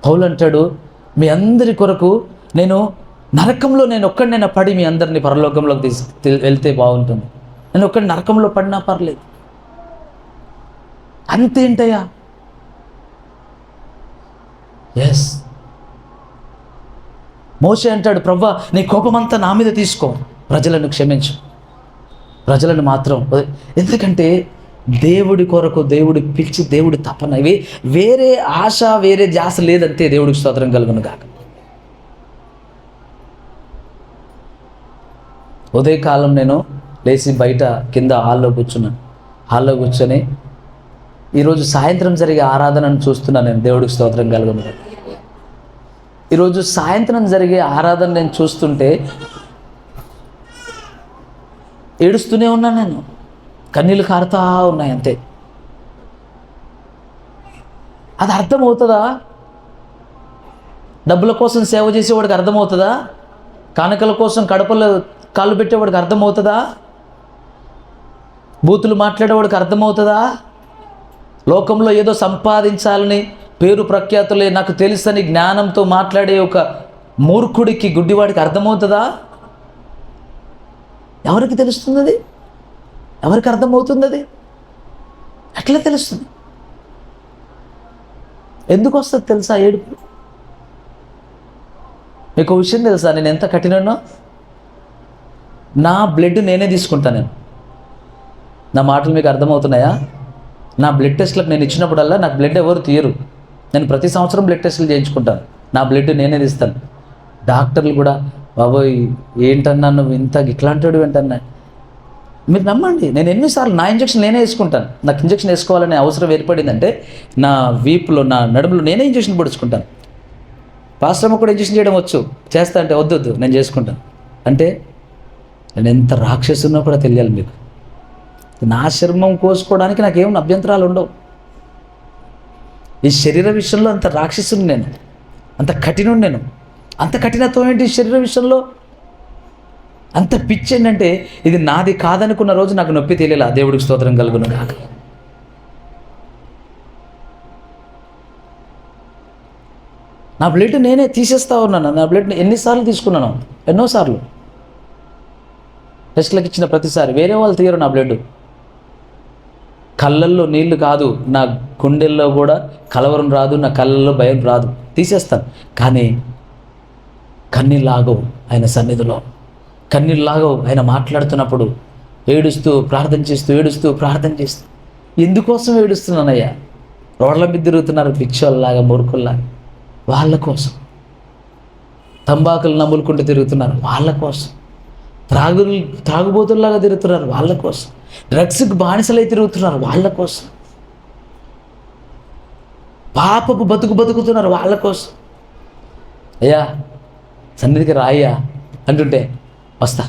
పౌలు అంటాడు, మీ అందరి కొరకు నేను నరకంలో ఒక్కడినైనా పడి మీ అందరినీ పరలోకంలోకి వెళ్తే బాగుంటుంది. నేను ఒక్కడి నరకంలో పడినా పర్లేదు. అంతేంటయ్యా? ఎస్. మోషే అంటాడు, ప్రభువా నీ కోపమంతా నా మీద తీసుకో, ప్రజలను క్షమించు, ప్రజలను మాత్రం. ఎందుకంటే దేవుడి కొరకు దేవుడి పిలిచి దేవుడి తపన, ఇవి వేరే ఆశ వేరే ధ్యాస లేదంతే. దేవుడికి స్తోత్రం కలుగును గాక. ఉదయకాలం నేను లేచి బయట కింద హాల్లో కూర్చొని ఈరోజు సాయంత్రం జరిగే ఆరాధనను చూస్తున్నాను నేను. దేవుడికి స్తోత్రం కలుగును గాక. ఈరోజు సాయంత్రం జరిగే ఆరాధన నేను చూస్తుంటే ఏడుస్తూనే ఉన్నాను నేను. కన్నీళ్ళు కారుతా ఉన్నాయి అంతే. అది అర్థమవుతుందా? డబ్బుల కోసం సేవ చేసేవాడికి అర్థమవుతుందా? కానుకల కోసం కడపలో కాళ్ళు పెట్టేవాడికి అర్థమవుతుందా? బూతులు మాట్లాడేవాడికి అర్థమవుతుందా? లోకంలో ఏదో సంపాదించాలని, పేరు ప్రఖ్యాతులే నాకు తెలుసని జ్ఞానంతో మాట్లాడే ఒక మూర్ఖుడికి, గుడ్డివాడికి అర్థమవుతుందా? ఎవరికి తెలుస్తుంది అది? ఎవరికి అర్థమవుతుంది అది? ఎట్లా తెలుస్తుంది? ఎందుకు వస్తుంది తెలుసా ఏడుపు? మీకు విషయం తెలుసా, నేను ఎంత కఠిననో? నా బ్లడ్ నేనే తీసుకుంటాను నేను. నా మాటలు మీకు అర్థమవుతున్నాయా? నా బ్లడ్ టెస్ట్లకు నేను ఇచ్చినప్పుడల్లా నాకు బ్లడ్ ఎవరు తీయరు. నేను ప్రతి సంవత్సరం బ్లడ్ టెస్టులు చేయించుకుంటాను. నా బ్లడ్ నేనే తీస్తాను. డాక్టర్లు కూడా, బాబోయ్ ఏంటన్నా నువ్వు ఇంత ఇట్లాంటాడు ఏంటన్నా. మీరు నమ్మండి, నేను ఎన్నిసార్లు నా ఇంజక్షన్ నేనే వేసుకుంటాను. నాకు ఇంజక్షన్ వేసుకోవాలనే అవసరం ఏర్పడిందంటే నా వీపులో, నా నడుములో నేనే ఇంజక్షన్ పొడుచుకుంటాను. పాస్టర్మ కూడా ఇంజక్షన్ చేయడం వచ్చు, చేస్తా అంటే వద్దు నేను చేసుకుంటాను. అంటే నేను ఎంత రాక్షసున్నో కూడా తెలియాలి మీకు. నా చర్మం కోసుకోవడానికి నాకేం అభ్యంతరాలు ఉండవు. ఈ శరీర విషయంలో అంత రాక్షసుని నేను, అంత కఠినుడు నేను. అంత కఠినత్వం ఏంటి ఈ శరీర విషయంలో? అంత పిచ్చి ఏంటంటే ఇది నాది కాదనుకున్న రోజు నాకు నొప్పి తెలియలా. దేవుడికి స్తోత్రం కలుగును గాక. నా బ్లడ్ నేనే తీసేస్తా ఉన్నాను. నా బ్లడ్ ఎన్నిసార్లు తీసుకున్నాను? ఎన్నోసార్లు. టెస్ట్లకు ఇచ్చిన ప్రతిసారి వేరే వాళ్ళు తీయరు నా బ్లడ్. కళ్ళల్లో నీళ్లు కాదు, నా గుండెల్లో కూడా కలవరం రాదు, నా కళ్ళల్లో భయం రాదు, తీసేస్తాను. కానీ కన్నీళ్ళాగవు ఆయన సన్నిధిలో. కన్నీళ్ళాగవు ఆయన మాట్లాడుతున్నప్పుడు. ఏడుస్తూ ప్రార్థన చేస్తూ ఎందుకోసం ఏడుస్తున్నానయ్యా? రోడ్ల మీద తిరుగుతున్నారు పిచ్చోళ్ళలాగా, మూర్ఖుల్లాగా, వాళ్ళ కోసం. తంబాకులు నమ్ములుకుంటూ తిరుగుతున్నారు, వాళ్ళ కోసం. త్రాగుబోతుల్లాగా తిరుగుతున్నారు, వాళ్ళ కోసం. డ్రగ్స్కి బానిసలై తిరుగుతున్నారు, వాళ్ళ కోసం. పాపపు బతుకుతున్నారు, వాళ్ళ కోసం. అయ్యా సన్నిధికి రాయ్యా అంటుంటే వస్తా.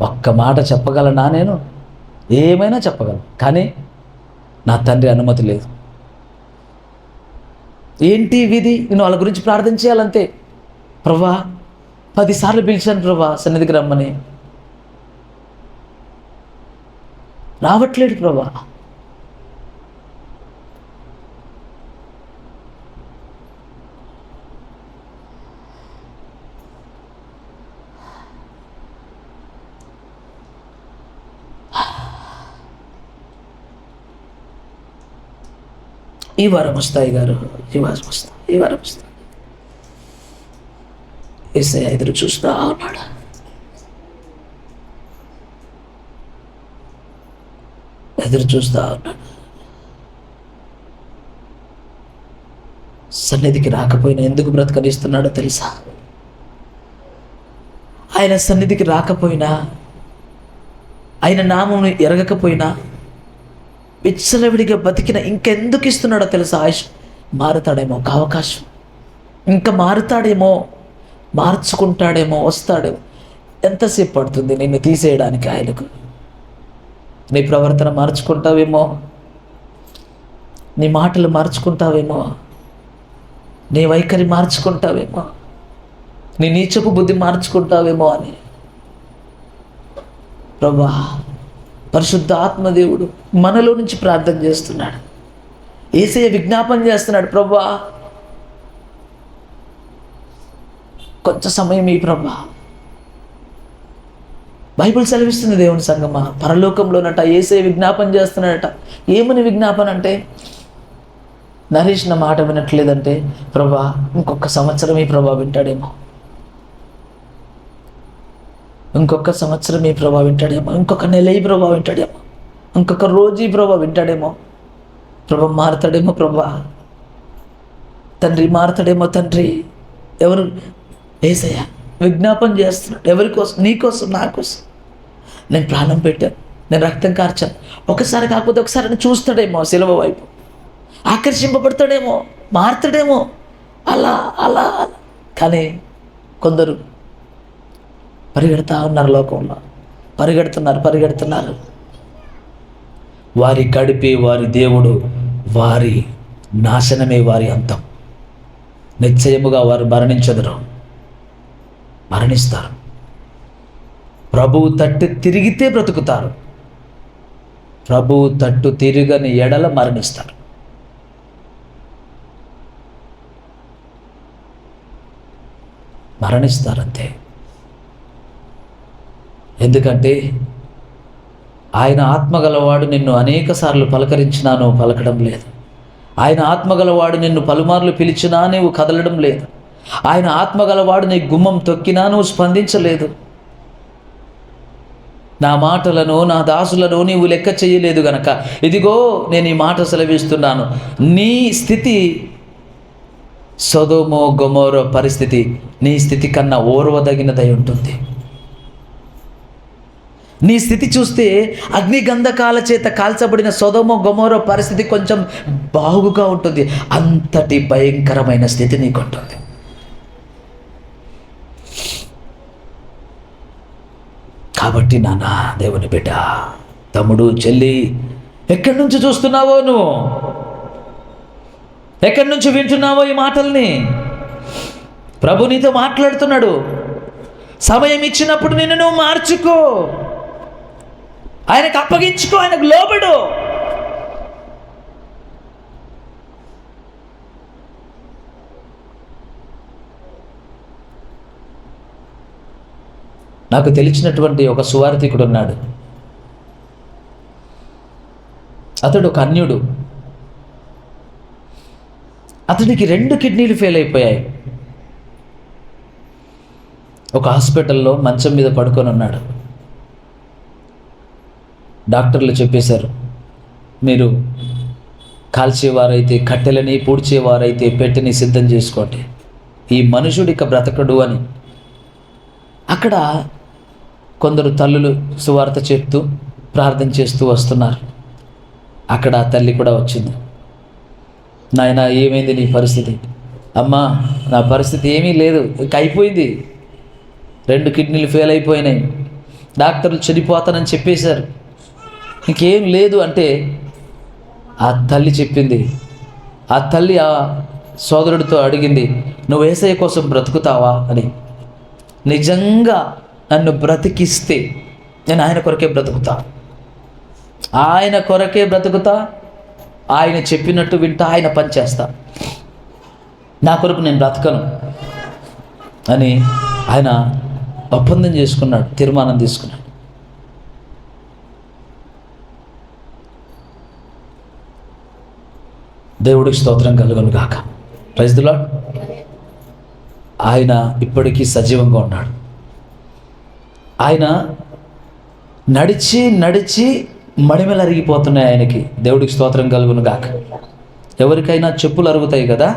ఒక్క మాట చెప్పగలనా నేను? ఏమైనా చెప్పగలను, కానీ నా తండ్రి అనుమతి లేదు. ఏంటి విధి? నేను వాళ్ళ గురించి ప్రార్థన చేయాలంతే. ప్రభా 10 సార్లు పిలిచాను ప్రభా సన్నిధికి రమ్మని, రావట్లేడు ప్రభా. ఈ వారం వస్తాయి గారు, ఈ వారం వస్తా. యేసయ్య ఎదురు చూస్తా ఉన్నాడు. సన్నిధికి రాకపోయినా ఎందుకు బ్రతకనిస్తున్నాడో తెలుసా? ఆయన సన్నిధికి రాకపోయినా, ఆయన నామం ఎరగకపోయినా, విచ్చలవిడిగా బతికిన ఇంకెందుకు ఇస్తున్నాడో తెలుసా? ఆయుష్ మారుతాడేమో, ఒక అవకాశం. ఇంకా మారుతాడేమో, మార్చుకుంటాడేమో, వస్తాడేమో. ఎంతసేపు పడుతుంది నిన్ను తీసేయడానికి ఆయనకు? నీ ప్రవర్తన మార్చుకుంటావేమో, నీ మాటలు మార్చుకుంటావేమో, నీ వైఖరి మార్చుకుంటావేమో, నీ నీచపు బుద్ధి మార్చుకుంటావేమో అని. ప్రభువా, పరిశుద్ధ ఆత్మదేవుడు మనలో నుంచి ప్రార్థన చేస్తున్నాడు. యేసయ్య విజ్ఞాపన చేస్తున్నాడు, ప్రభువా కొంచెం సమయం ఈ ప్రభువా. బైబిల్ సెలవిస్తుంది దేవుని సంగమా, పరలోకంలోనట యేసయ్య విజ్ఞాపన చేస్తున్నాడట. ఏమని విజ్ఞాపన అంటే, నరేష్ నా మాట వినట్లేదంటే, ప్రభా ఇంకొక సంవత్సరం ఈ ప్రభా వింటాడేమో, ఇంకొక సంవత్సరం ఈ ప్రభా వింటాడేమో, ఇంకొక నెల ఈ ప్రభా వింటాడేమో, ఇంకొక రోజు ఈ ప్రభా వింటాడేమో, ప్రభా మారుతాడేమో, ప్రభా తండ్రి మారుతాడేమో తండ్రి. ఎవరు? యేసయ్య విజ్ఞాపన చేస్తున్నాడు. ఎవరి కోసం? నీ కోసం, నా కోసం. నేను ప్రాణం పెట్టాను, నేను రక్తం కార్చాను, ఒకసారి కాకపోతే ఒకసారి చూస్తాడేమో, సిలువ వైపు ఆకర్షింపబడతాడేమో, మారుతాడేమో, అలా అలా. కానీ కొందరు పరిగెడతా ఉన్నారు, లోకంలో పరిగెడుతున్నారు. వారి గడిపే వారి దేవుడు, వారి నాశనమే వారి అంతం. నిశ్చయముగా వారు మరణిస్తారు. ప్రభువు తట్టు తిరిగితే బ్రతుకుతారు, ప్రభువు తట్టు తిరగని ఎడల మరణిస్తారు. మరణిస్తారంతే. ఎందుకంటే ఆయన ఆత్మగలవాడు నిన్ను అనేక సార్లు పలకరించినా నువ్వు పలకడం లేదు. ఆయన ఆత్మగలవాడు నిన్ను పలుమార్లు పిలిచినా నువ్వు కదలడం లేదు. ఆయన ఆత్మగలవాడు నీ గుమ్మం తొక్కినా నువ్వు స్పందించలేదు. నా మాటలను, నా దాసులను నీవు లెక్క చేయలేదు గనక ఇదిగో నేను ఈ మాట సెలవిస్తున్నాను. నీ స్థితి సొదొమ గొమొర పరిస్థితి నీ స్థితి కన్నా ఓర్వదగినదై ఉంటుంది. నీ స్థితి చూస్తే అగ్నిగంధకాల చేత కాల్చబడిన సొదొమ గొమొర పరిస్థితి కొంచెం బాగుగా ఉంటుంది. అంతటి భయంకరమైన స్థితి నీకు ఉంటుంది. కాబట్టి నాన్న, దేవుని బిడ్డ, తమ్ముడు, చెల్లి, ఎక్కడి నుంచి చూస్తున్నావో నువ్వు, ఎక్కడి నుంచి వింటున్నావో ఈ మాటల్ని? ప్రభు నీతో మాట్లాడుతున్నాడు. సమయం ఇచ్చినప్పుడు నిన్ను నువ్వు మార్చుకో, ఆయనకు అప్పగించుకో, ఆయనకు లోబడు. నాకు తెలిసినటువంటి ఒక సువార్థికుడు ఉన్నాడు. అతడు ఒక అన్యుడు. అతడికి 2 కిడ్నీలు ఫెయిల్ అయిపోయాయి. ఒక హాస్పిటల్లో మంచం మీద పడుకొని ఉన్నాడు. డాక్టర్లు చెప్పేశారు, మీరు కాల్చేవారైతే కట్టెలని, పూడ్చేవారైతే పెట్టెని సిద్ధం చేసుకోండి, ఈ మనుషుడు ఇక బ్రతకడు అని. అక్కడ కొందరు తల్లులు సువార్త చెప్తూ ప్రార్థన చేస్తూ వస్తున్నారు. అక్కడ ఆ తల్లి కూడా వచ్చింది. నాయనా, ఏమైంది నీ పరిస్థితి? అమ్మా, నా పరిస్థితి ఏమీ లేదు, ఇక అయిపోయింది, 2 కిడ్నీలు ఫెయిల్ అయిపోయినాయి, డాక్టర్లు చనిపోతానని చెప్పేశారు, ఇంకేం లేదు అంటే ఆ తల్లి చెప్పింది. ఆ తల్లి ఆ సోదరుడితో అడిగింది, నువ్వు యేసయ్య కోసం బ్రతుకుతావా అని. నిజంగా నన్ను బ్రతికిస్తే నేను ఆయన కొరకే బ్రతుకుతా, ఆయన కొరకే బ్రతుకుతా, ఆయన చెప్పినట్టు వింటా, ఆయన పని చేస్తా, నా కొరకు నేను బ్రతకను అని ఆయన ఒప్పందం చేసుకున్నాడు, తీర్మానం తీసుకున్నాడు. దేవుడికి స్తోత్రం కలుగును గాక. Praise the Lord. ఆయన ఇప్పటికీ సజీవంగా ఉన్నాడు. ఆయన నడిచి మడిమెలు అరిగిపోతున్నాయి ఆయనకి. దేవుడికి స్తోత్రం కలుగును గాక. ఎవరికైనా చెప్పులు అరుగుతాయి కదా,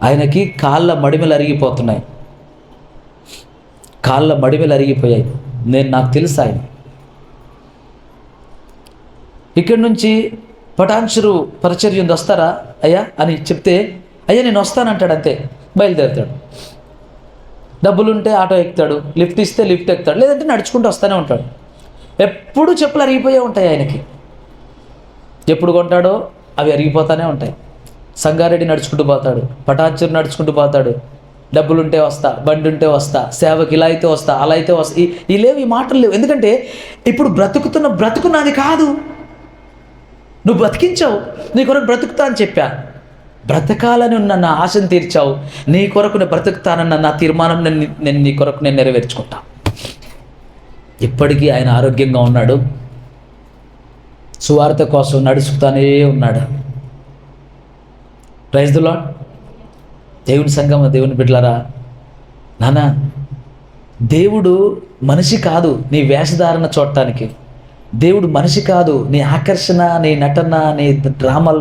ఆయనకి కాళ్ళ మడిమెలు అరిగిపోతున్నాయి, కాళ్ళ మడిమెలు అరిగిపోయాయి. నాకు తెలుసు ఆయన ఇక్కడి నుంచి పటాన్చెరు పరిచర్య ఉంది, వస్తారా అయ్యా అని చెప్తే, అయ్యా నేను వస్తానంటాడు, అంతే, బయలుదేరుతాడు. డబ్బులుంటే ఆటో ఎక్కుతాడు, లిఫ్ట్ ఇస్తే లిఫ్ట్ ఎక్కుతాడు, లేదంటే నడుచుకుంటూ వస్తూనే ఉంటాడు. ఎప్పుడు చెప్పులు అరిగిపోయే ఉంటాయి ఆయనకి. ఎప్పుడు కొంటాడో అవి అరిగిపోతూనే ఉంటాయి. సంగారెడ్డి నడుచుకుంటూ పోతాడు, పటాన్చెరు నడుచుకుంటూ పోతాడు, డబ్బులుంటే వస్తా, బండి ఉంటే వస్తా, సేవకి ఇలా అయితే వస్తా, అలా అయితే వస్తా. ఈ మాటలు లేవు. ఎందుకంటే ఇప్పుడు బ్రతుకుతున్న బ్రతుకు నాది కాదు, నువ్వు బ్రతికించావు, నీ కొరకు బ్రతుకుతా అని చెప్పా. బ్రతకాలని ఉన్న నా ఆశను తీర్చావు, నీ కొరకు నేను బ్రతుకుతానన్న నా తీర్మానం నేను నీ కొరకు నేను నెరవేర్చుకుంటా. ఇప్పటికీ ఆయన ఆరోగ్యంగా ఉన్నాడు, సువార్త కోసం నడుచుకుతానే ఉన్నాడు. Praise the Lord. దేవుని సంగమ, దేవుని బిడ్డలారా, నాన్న, దేవుడు మనిషి కాదు నీ వేషధారణ చూడటానికి. దేవుడు మనిషి కాదు నీ ఆకర్షణ, నీ నటన, నీ డ్రామాలు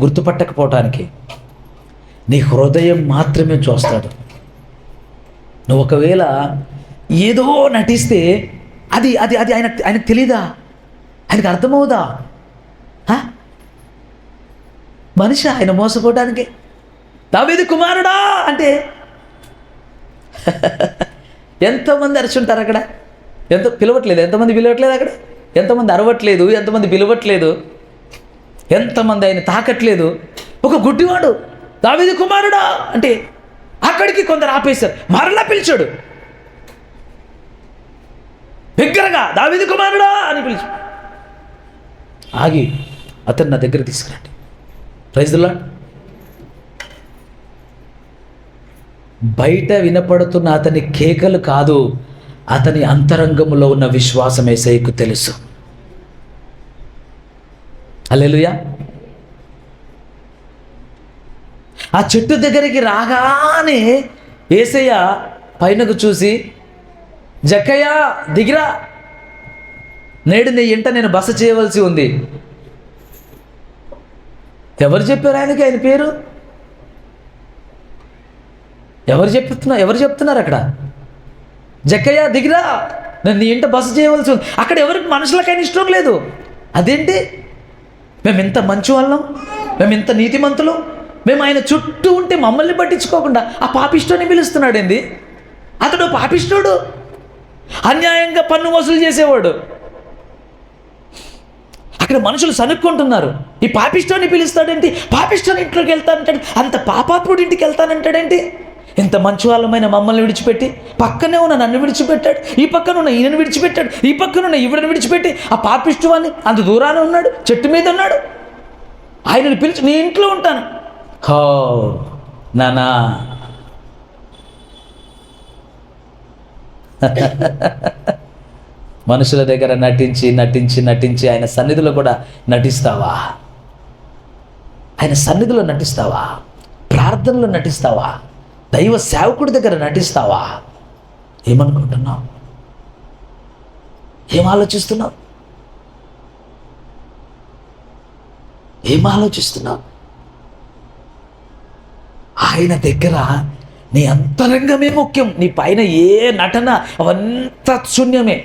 గుర్తుపట్టకపోవటానికి. నీ హృదయం మాత్రమే చూస్తాడు. నువ్వు ఒకవేళ ఏదో నటిస్తే అది అది అది ఆయనకు తెలీదా? ఆయనకు అర్థమవుదా? మనిషి ఆయన మోసపోవడానికి. దావీదు కుమారుడా అంటే ఎంతోమంది అరుచుంటారు అక్కడ, పిలవట్లేదు. ఎంతమంది పిలవట్లేదు అక్కడ, ఎంతమంది అరవట్లేదు, ఎంతమంది పిలవట్లేదు, ఎంతమంది ఆయన తాకట్లేదు. ఒక గుడ్డివాడు దావీదు కుమారుడా అంటే అక్కడికి కొందరు ఆపేశారు, మరలా పిలిచాడు బిగ్గరగా, దావీదు కుమారుడా అని పిలిచి ఆగి అతను నా దగ్గర తీసుకురండి. Praise the Lord. బయట వినపడుతున్న అతని కేకలు కాదు, అతని అంతరంగములో ఉన్న విశ్వాసం యేసయ్యకు తెలుసు. హల్లెలూయా. ఆ చెట్టు దగ్గరికి రాగానే యేసయ్య పైనకు చూసి, జక్కయ్య దిగిరా, నేడు నీ ఇంట నేను బస చేయవలసి ఉంది. ఎవరు చెప్పారు ఆయనకి ఆయన పేరు? ఎవరు చెప్తున్నారు అక్కడ? జక్కయ్య దిగిరా, నేను నీ ఇంట బస చేయవలసి ఉంది. అక్కడ ఎవరికి మనుషులకైనా ఇష్టం లేదు. అదేంటి, మేము ఇంత మంచి వాళ్ళం, మేము ఇంత నీతిమంతులు, మేము ఆయన చుట్టూ ఉంటే మమ్మల్ని పట్టించుకోకుండా ఆ పాపిష్టోని పిలుస్తున్నాడు ఏంది? అతడు పాపిష్టోడు, అన్యాయంగా పన్ను వసూలు చేసేవాడు. అక్కడ మనుషులు సనుక్కుంటున్నారు, ఈ పాపిష్టోని పిలుస్తాడేంటి, పాపిష్టోని ఇంట్లోకి వెళ్తానంటాడు, అంత పాపాత్ముడి ఇంటికి వెళ్తానంటాడేంటి? ఇంత మంచి వాళ్ళమైన మమ్మల్ని విడిచిపెట్టి పక్కనే ఉన్న నన్ను విడిచిపెట్టాడు, ఈ పక్కన ఉన్న ఈయనను విడిచిపెట్టాడు, ఈ పక్కన ఉన్న ఈవిడని విడిచిపెట్టి ఆ పాపిష్టివాన్ని అంత దూరాన ఉన్నాడు, చెట్టు మీద ఉన్నాడు, ఆయనను పిలిచి నీ ఇంట్లో ఉంటాను. హో నానా, మనుషుల దగ్గర నటించి నటించి నటించి ఆయన సన్నిధిలో కూడా నటిస్తావా? ఆయన సన్నిధిలో నటిస్తావా? ప్రార్థనలో నటిస్తావా? దైవ సేవకుడి దగ్గర నటిస్తావా? ఏమనుకుంటున్నావు? ఏం ఆలోచిస్తున్నావు? ఆయన దగ్గర నీ అంతరంగమే ముఖ్యం. నీ పైన ఏ నటన అవంతా శూన్యమే.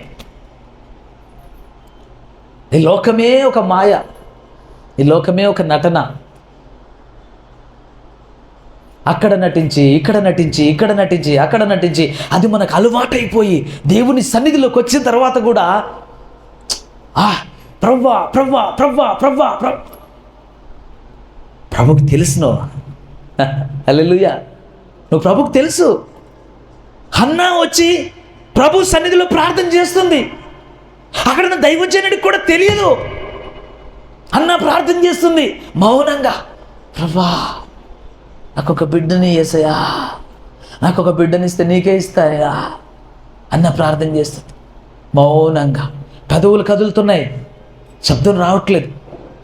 ఈ లోకమే ఒక మాయ, ఈ లోకమే ఒక నటన. అక్కడ నటించి ఇక్కడ నటించి ఇక్కడ నటించి అక్కడ నటించి అది మనకు అలవాటైపోయి దేవుని సన్నిధిలోకి వచ్చిన తర్వాత కూడా ప్రవ్వా ప్రవ్వా ప్రవ్వా ప్రవ్వా ప్రభుకి తెలుసు. హల్లెలూయా. నువ్వు ప్రభుకు తెలుసు. హన్నా వచ్చి ప్రభు సన్నిధిలో ప్రార్థన చేస్తుంది. అక్కడ ఉన్న దైవజనుడికి కూడా తెలియదు. హన్నా ప్రార్థన చేస్తుంది మౌనంగా, ప్రభా నాకొక బిడ్డని యేసయ్యా, నాకొక బిడ్డనిస్తే నీకే ఇస్తాయా అన్న ప్రార్థన చేస్తుంది మౌనంగా. పెదవులు కదులుతున్నాయి, శబ్దం రావట్లేదు.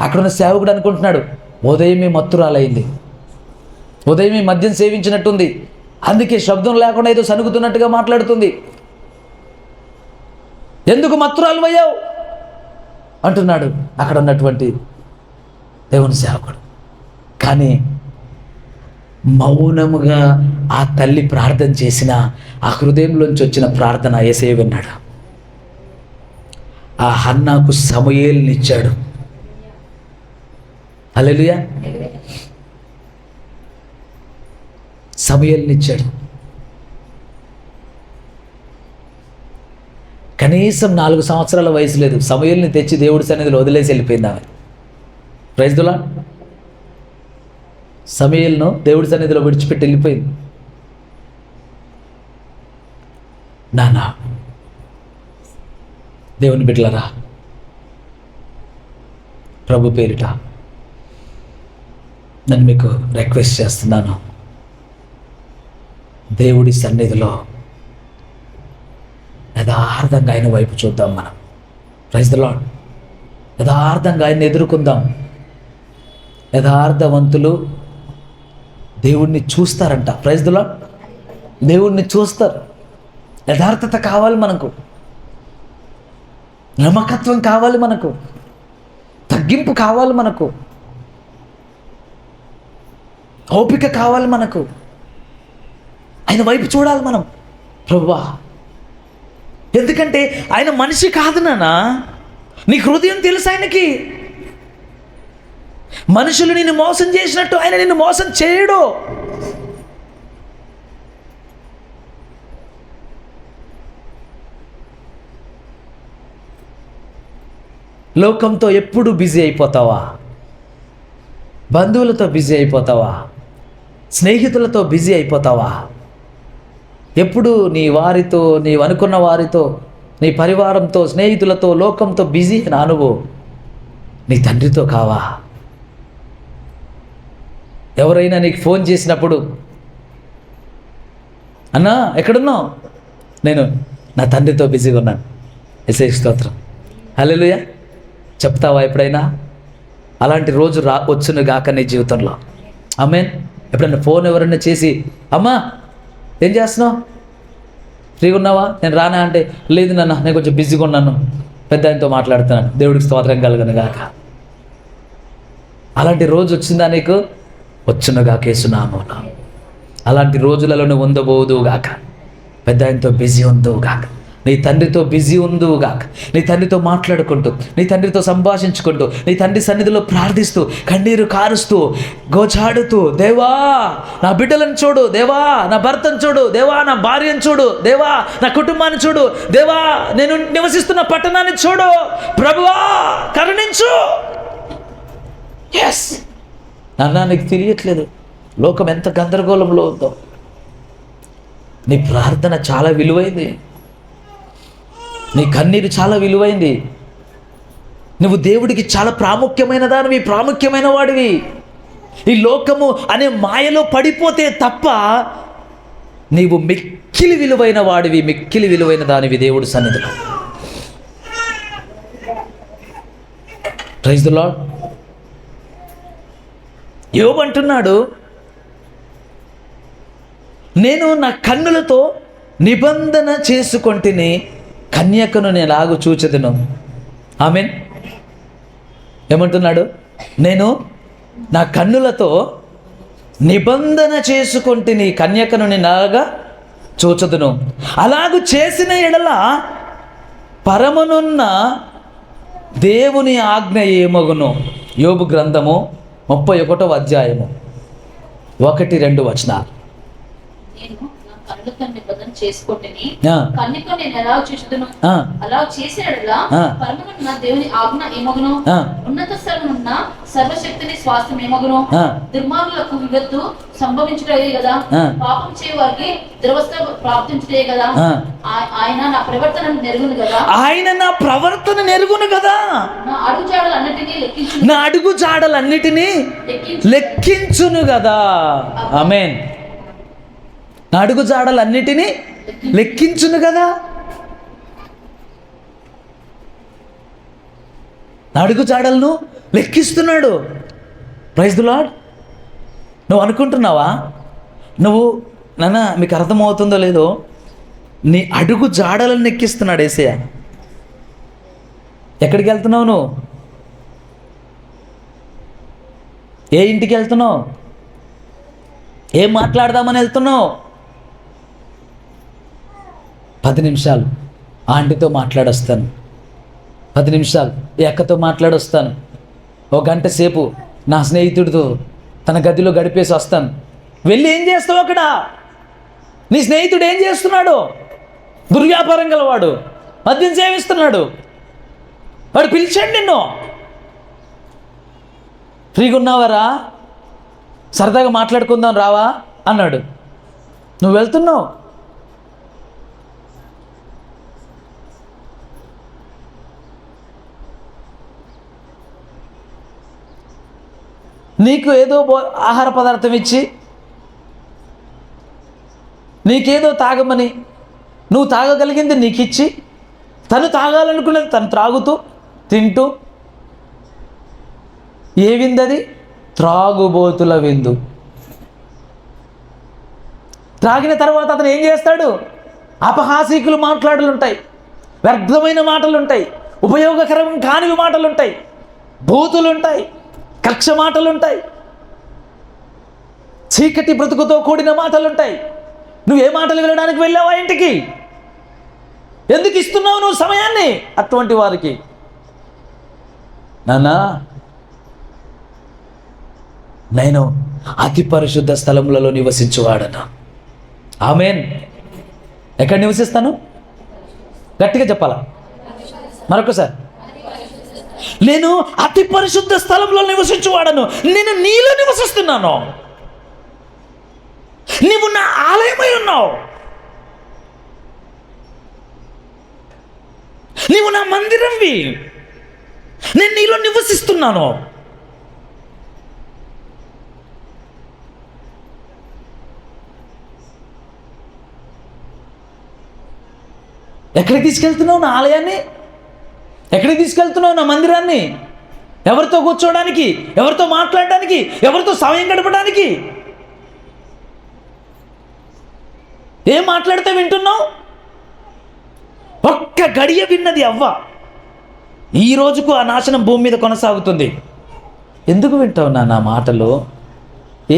అక్కడున్న సేవకుడు అనుకుంటున్నాడు ఉదయమే మత్తురాలైంది, ఉదయమే మద్యం సేవించినట్టుంది, అందుకే శబ్దం లేకుండా ఏదో సనుగుతున్నట్టుగా మాట్లాడుతుంది. ఎందుకు మత్తురాలు అయ్యావు అంటున్నాడు అక్కడ ఉన్నటువంటి దేవుని సేవకుడు. కానీ మౌనముగా ఆ తల్లి ప్రార్థన చేసిన ఆ హృదయంలోంచి వచ్చిన ప్రార్థన యేసయ్య విన్నాడు. ఆ హన్నాకు సమూయేలుని ఇచ్చాడు. హల్లెలూయా. సమూయేలుని ఇచ్చాడు. కనీసం 4 సంవత్సరాల వయసు లేదు. సమూయేలుని తెచ్చి దేవుడి సన్నిధిలో వదిలేసి వెళ్ళిపోయింది ఆమె. Praise the lord. సమూయేలును దేవుడి సన్నిధిలో విడిచిపెట్టి వెళ్ళిపోయింది. నానా, దేవుని బిడ్డలారా, ప్రభు పేరిట నేను మీకు రిక్వెస్ట్ చేస్తున్నాను, దేవుడి సన్నిధిలో యథార్థంగా ఆయన వైపు చూద్దాం. మనం ప్రైజ్ ది లార్డ్. యథార్థంగా ఆయన ఎదుర్కొందాం. యథార్థవంతులు దేవుణ్ణి చూస్తారంట. Praise the lord. దేవుణ్ణి చూస్తారు. యథార్థత కావాలి మనకు, నమ్మకత్వం కావాలి మనకు, తగ్గింపు కావాలి మనకు, ఓపిక కావాలి మనకు. ఆయన వైపు చూడాలి మనం. ప్రభువా, ఎందుకంటే ఆయన మనిషి కాదు నాన్నా, నీ హృదయం తెలుసు ఆయనకి. మనుషులు నిన్ను మోసం చేసినట్టు ఆయన నిన్ను మోసం చేయడు. లోకంతో ఎప్పుడు బిజీ అయిపోతావా? బంధువులతో బిజీ అయిపోతావా? స్నేహితులతో బిజీ అయిపోతావా? ఎప్పుడు నీ వారితో, నీవు అనుకున్న వారితో, నీ పరివారంతో, స్నేహితులతో, లోకంతో బిజీ నా నువ్వు నీ తండ్రితో కావా? ఎవరైనా నీకు ఫోన్ చేసినప్పుడు, అన్నా ఎక్కడున్నావు? నేను నా తండ్రితో బిజీగా ఉన్నాను. యేసయ్య స్తోత్రం. హల్లెలూయా. చెప్తావా ఎప్పుడైనా? అలాంటి రోజు వచ్చును గాక నీ జీవితంలో. ఆమేన్. ఎప్పుడైనా ఫోన్ ఎవరైనా చేసి, అమ్మా ఏం చేస్తున్నావు, ఫ్రీగా ఉన్నావా, నేను రానా అంటే, లేదు నాన్న నేను కొంచెం బిజీగా ఉన్నాను, పెద్ద ఆయనతో మాట్లాడుతున్నాను. దేవుడికి స్తోత్రం కలుగును గాక. అలాంటి రోజు వచ్చిందా నీకు? వచ్చును గాక యేసునామమున. అలాంటి రోజులలో నువ్వు ఉండబోదువు గాక. పెద్ద ఆయనతో బిజీ ఉందువు గాక. నీ తండ్రితో బిజీ ఉందువు గాక. నీ తండ్రితో మాట్లాడుకుంటూ, నీ తండ్రితో సంభాషించుకుంటూ, నీ తండ్రి సన్నిధిలో ప్రార్థిస్తూ, కన్నీరు కారుస్తూ, గోచాడుతూ, దేవా నా బిడ్డలను చూడు, దేవా నా భర్తను చూడు, దేవా నా భార్యను చూడు, దేవా నా కుటుంబాన్ని చూడు, దేవా నేను నివసిస్తున్న పట్టణాన్ని చూడు, ప్రభువా కరుణించు. ఎస్ నాన్న, నీకు తెలియట్లేదు లోకం ఎంత గందరగోళంలో ఉందో. నీ ప్రార్థన చాలా విలువైంది, నీ కన్నీరు చాలా విలువైంది. నువ్వు దేవుడికి చాలా ప్రాముఖ్యమైన దానివి, ప్రాముఖ్యమైన వాడివి. ఈ లోకము అనే మాయలో పడిపోతే తప్ప నీవు మిక్కిలి విలువైన వాడివి, మిక్కిలి విలువైన దానివి దేవుడి సన్నిధిలో. Praise the Lord. యోబు అంటున్నాడు, నేను నా కన్నులతో నిబంధన చేసుకొంటిని, కన్యకను నేను ఎలాగూ చూచెదను. ఆమేన్. ఏమంటున్నాడు? నేను నా కన్నులతో నిబంధన చేసుకొంటిని, కన్యకను నేను ఎలాగా చూచెదను. అలాగూ చేసిన ఎడల పరమనున్న దేవుని ఆజ్ఞ ఏమగును. యోబు గ్రంథము 31వ అధ్యాయము 1-2 వచనాలు. అలా చేసిన పరమనున్న దేవుని ఆజ్ఞ ఏమగును. ఉన్నత స్థలమున్న సర్వశక్తిని స్వాస్థ్యం ఏమగును. దుర్మార్గులకు విపత్తు సంభవించుటే కదా, పాపం చేయవారికి దురవస్థ ప్రాప్తించుటే కదా. ఆయన నా ప్రవర్తనను నెరుగును కదా, ఆయన నా ప్రవర్తన నెరుగును కదా, నా అడుగుజాడలన్నిటినీ లెక్కించు, నా అడుగు జాడలన్నిటినీ లెక్కించును కదా. ఆమేన్. నా అడుగు జాడలన్నిటినీ లెక్కించును కదా. నా అడుగు జాడలను లెక్కిస్తున్నాడు. Praise the lord. నువ్వు అనుకుంటున్నావా, నువ్వు నాన్న మీకు అర్థమవుతుందో లేదో, నీ అడుగు జాడలను లెక్కిస్తున్నాడు యేసయ్య. ఎక్కడికి వెళ్తున్నావు నువ్వు? ఏ ఇంటికి వెళ్తున్నావు? ఏం మాట్లాడదామని వెళ్తున్నావు? 10 నిమిషాలు ఆంటీతో మాట్లాడొస్తాను, 10 నిమిషాలు ఈ అక్కతో మాట్లాడొస్తాను, 1 గంట సేపు నా స్నేహితుడితో తన గదిలో గడిపేసి వస్తాను. వెళ్ళి ఏం చేస్తావు అక్కడ? నీ స్నేహితుడు ఏం చేస్తున్నాడు? దుర్వ్యాపారం గలవాడు, మద్యం సేవిస్తున్నాడు. వాడు పిలిచాడు నిన్ను, ఫ్రీగా ఉన్నావారా, సరదాగా మాట్లాడుకుందాం రావా అన్నాడు. నువ్వు వెళ్తున్నావు. నీకు ఏదో ఆహార పదార్థం ఇచ్చి, నీకేదో తాగమని, నువ్వు తాగగలిగింది నీకు ఇచ్చి, తను తాగాలనుకున్నది తను త్రాగుతూ తింటూ, ఏ విందది? త్రాగుబోతుల విందు. త్రాగిన తర్వాత అతను ఏం చేస్తాడు? అపహాసికులు మాట్లాడులుంటాయి, వ్యర్థమైన మాటలుంటాయి, ఉపయోగకరం కానివి మాటలుంటాయి, బూతులుంటాయి, కక్ష మాటలుంటాయి, చీకటి బ్రతుకుతో కూడిన మాటలుంటాయి. నువ్వే మాటలు వినడానికి వెళ్ళావా ఇంటికి? ఎందుకు ఇస్తున్నావు నువ్వు సమయాన్ని అటువంటి వారికి? నాన్నా, నేను అతి పరిశుద్ధ స్థలములలో నివసించువాడనా. ఆమేన్. ఎక్కడ నివసిస్తాను? గట్టిగా చెప్పాలా మరొకసారి. నేను అతి పరిశుద్ధ స్థలంలో నివసించువాడను. నేను నీలో నివసిస్తున్నాను. నీవు నా ఆలయమై ఉన్నావు. నీవు నా మందిరంవి. నేను నీలో నివసిస్తున్నాను. ఎక్కడికి తీసుకెళ్తున్నావు నా ఆలయాన్ని? ఎక్కడికి తీసుకెళ్తున్నావు నా మందిరాన్ని? ఎవరితో కూర్చోవడానికి, ఎవరితో మాట్లాడడానికి, ఎవరితో సమయం గడపడానికి? ఏం మాట్లాడితే వింటున్నావు? ఒక్క గడియ విన్నది అవ్వ. ఈ రోజుకు ఆ నాశనం భూమి మీద కొనసాగుతుంది. ఎందుకు వింటావు నా మాటలు?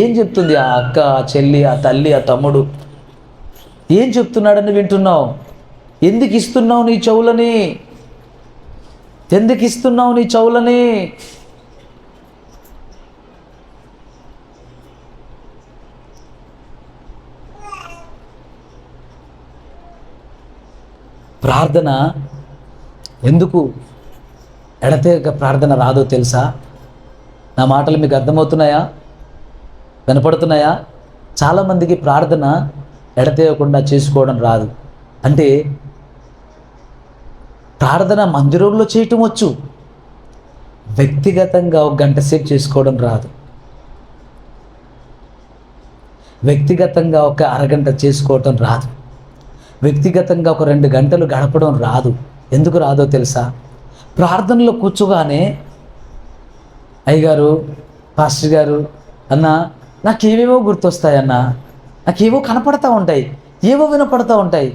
ఏం చెప్తుంది ఆ అక్క, ఆ చెల్లి, ఆ తల్లి, ఆ తమ్ముడు? ఏం చెప్తున్నాడని వింటున్నావు? ఎందుకు ఇస్తున్నావు నీ చెవులని? ఎందుకు ఇస్తున్నావు నీ చెవులని? ప్రార్థన ఎందుకు ఎడతెగక ప్రార్థన రాదో తెలుసా? నా మాటలు మీకు అర్థమవుతున్నాయా? వినపడుతున్నాయా? చాలామందికి ప్రార్థన ఎడతెగకుండా చేసుకోవడం రాదు. అంటే ప్రార్థన మందిరంలో చేయటం వచ్చు, వ్యక్తిగతంగా 1 గంట సేపు చేసుకోవడం రాదు. వ్యక్తిగతంగా 1 అరగంట చేసుకోవటం రాదు. వ్యక్తిగతంగా 2 గంటలు గడపడం రాదు. ఎందుకు రాదో తెలుసా? ప్రార్థనలో కూర్చోగానే అయ్యగారు, పాస్టర్ గారు, అన్న నాకేవేవో గుర్తొస్తాయన్నా, నాకేవో కనపడతా ఉంటాయి, ఏవో వినపడతా ఉంటాయి.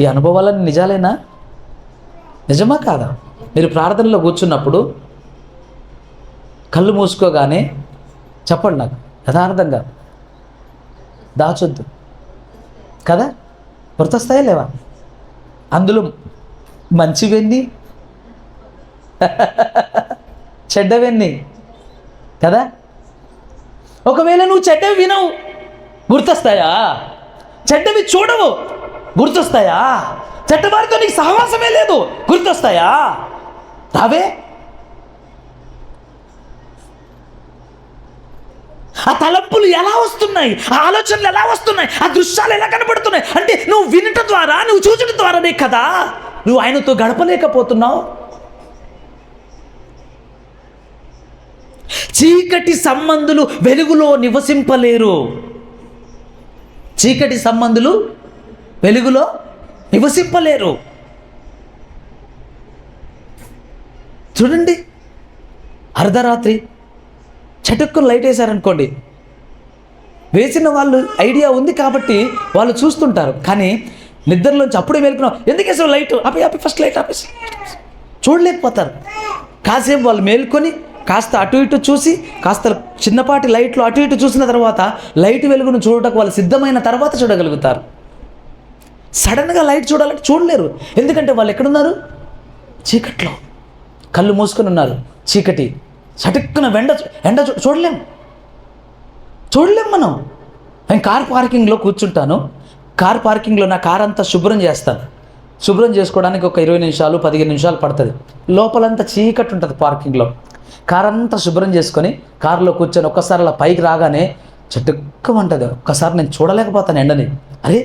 ఈ అనుభవాలన్నీ నిజాలేనా? నిజమా కాదా? మీరు ప్రార్థనలో కూర్చున్నప్పుడు కళ్ళు మూసుకోగానే చెప్పండి నాకు యథార్థంగా, దాచొద్దు కదా, గుర్తొస్తాయా లేవా? అందులో మంచివెన్ని చెడ్డవెన్ని కదా? ఒకవేళ నువ్వు చెడ్డవి వినవు, గుర్తొస్తాయా? చెడ్డవి చూడవు, గుర్తొస్తాయా? చెడ్డవారితో నీకు సహవాసమే లేదు, గుర్తొస్తాయా? రావే. ఆ తలంపులు ఎలా వస్తున్నాయి, ఆ ఆలోచనలు ఎలా వస్తున్నాయి, ఆ దృశ్యాలు ఎలా కనబడుతున్నాయి అంటే నువ్వు వినటం ద్వారా, నువ్వు చూచడం ద్వారానే కదా నువ్వు ఆయనతో గడపలేకపోతున్నావు. చీకటి సంబంధులు వెలుగులో నివసింపలేరు. చీకటి సంబంధులు వెలుగులో నివసింపలేరు. చూడండి, అర్ధరాత్రి చటుక్కుని లైట్ వేశారనుకోండి, వేసిన వాళ్ళు ఐడియా ఉంది కాబట్టి వాళ్ళు చూస్తుంటారు. కానీ నిద్రలోంచి అప్పుడే మేలుకున్నాం, ఎందుకు వేసావు లైట్, ఆపి ఫస్ట్ లైట్ ఆపేసి, చూడలేకపోతారు. కాసేపు వాళ్ళు మేల్కొని కాస్త అటు ఇటు చూసి, కాస్త చిన్నపాటి లైట్లు అటు ఇటు చూసిన తర్వాత లైట్ వెలుగును చూడటకు వాళ్ళు సిద్ధమైన తర్వాత చూడగలుగుతారు. సడన్గా లైట్ చూడాలంటే చూడలేరు. ఎందుకంటే వాళ్ళు ఎక్కడున్నారు? చీకట్లో కళ్ళు మూసుకొని ఉన్నారు. చీకటి చటుక్కున ఎండ చూడలేం మనం. నేను కార్ పార్కింగ్లో కూర్చుంటాను. కార్ పార్కింగ్లో నా కార్ అంతా శుభ్రం చేస్తాను. శుభ్రం చేసుకోవడానికి ఒక 20 నిమిషాలు 15 నిమిషాలు పడుతుంది. లోపలంతా చీకటి ఉంటుంది పార్కింగ్లో. కార్ అంతా శుభ్రం చేసుకొని కారులో కూర్చొని ఒక్కసారి అలా పైకి రాగానే చటుక్కమంటుంది. ఒక్కసారి నేను చూడలేకపోతాను ఎండని. అరే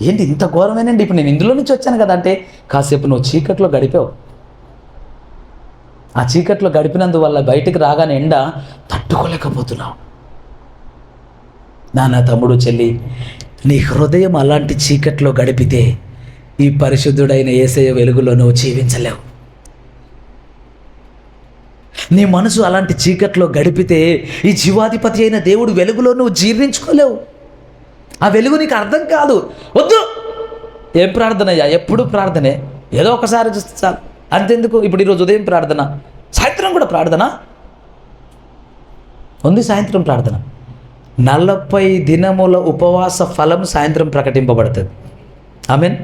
ఏంటి ఇంత ఘోరమేనండి, ఇప్పుడు నేను ఇందులో నుంచి వచ్చాను కదా అంటే, కాసేపు నువ్వు చీకట్లో గడిపావు. ఆ చీకట్లో గడిపినందువల్ల బయటికి రాగానే ఎండ తట్టుకోలేకపోతున్నావు. నాన్న, తమ్ముడు, చెల్లి, నీ హృదయం అలాంటి చీకట్లో గడిపితే ఈ పరిశుద్ధుడైన యేసయ్య వెలుగులో నువ్వు జీవించలేవు. నీ మనసు అలాంటి చీకట్లో గడిపితే ఈ జీవాధిపతి అయిన దేవుడు వెలుగులో నువ్వు జీర్ణించుకోలేవు. ఆ వెలుగు నీకు అర్థం కాదు. వద్దు, ఏం ప్రార్థన అయ్యా, ఎప్పుడు ప్రార్థనే, ఏదో ఒకసారి చూస్తే చాలు, అంతెందుకు. ఇప్పుడు ఈరోజు ఉదయం ప్రార్థన, సాయంత్రం కూడా ప్రార్థన ఉంది. సాయంత్రం ప్రార్థన 40 దినముల ఉపవాస ఫలం సాయంత్రం ప్రకటింపబడుతుంది. ఆమేన్.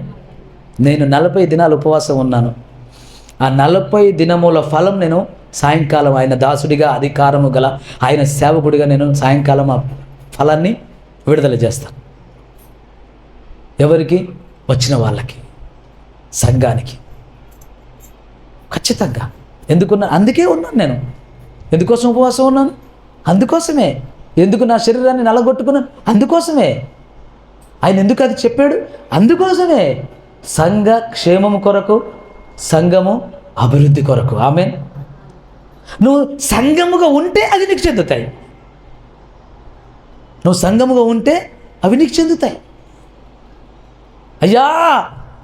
నేను 40 దినాలు ఉపవాసం ఉన్నాను. ఆ 40 దినముల ఫలం నేను సాయంకాలం ఆయన దాసుడిగా, అధికారము గల ఆయన సేవకుడిగా నేను సాయంకాలం ఆ ఫలాన్ని విడుదల చేస్తాను. ఎవరికి? వచ్చిన వాళ్ళకి, సంఘానికి. ఖచ్చితంగా. ఎందుకున్నా? అందుకే ఉన్నాను నేను. ఎందుకోసం ఉపవాసం ఉన్నాను? అందుకోసమే. ఎందుకు నా శరీరాన్ని నలగొట్టుకున్నాను? అందుకోసమే. ఆయన ఎందుకు అది చెప్పాడు? అందుకోసమే. సంఘ క్షేమము కొరకు, సంఘము అభివృద్ధి కొరకు. ఆమేన్. నువ్వు సంఘముగా ఉంటే అది నీకు చెందుతాయి. నువ్వు సంఘముగా ఉంటే అవి నీకు చెందుతాయి. అయ్యా,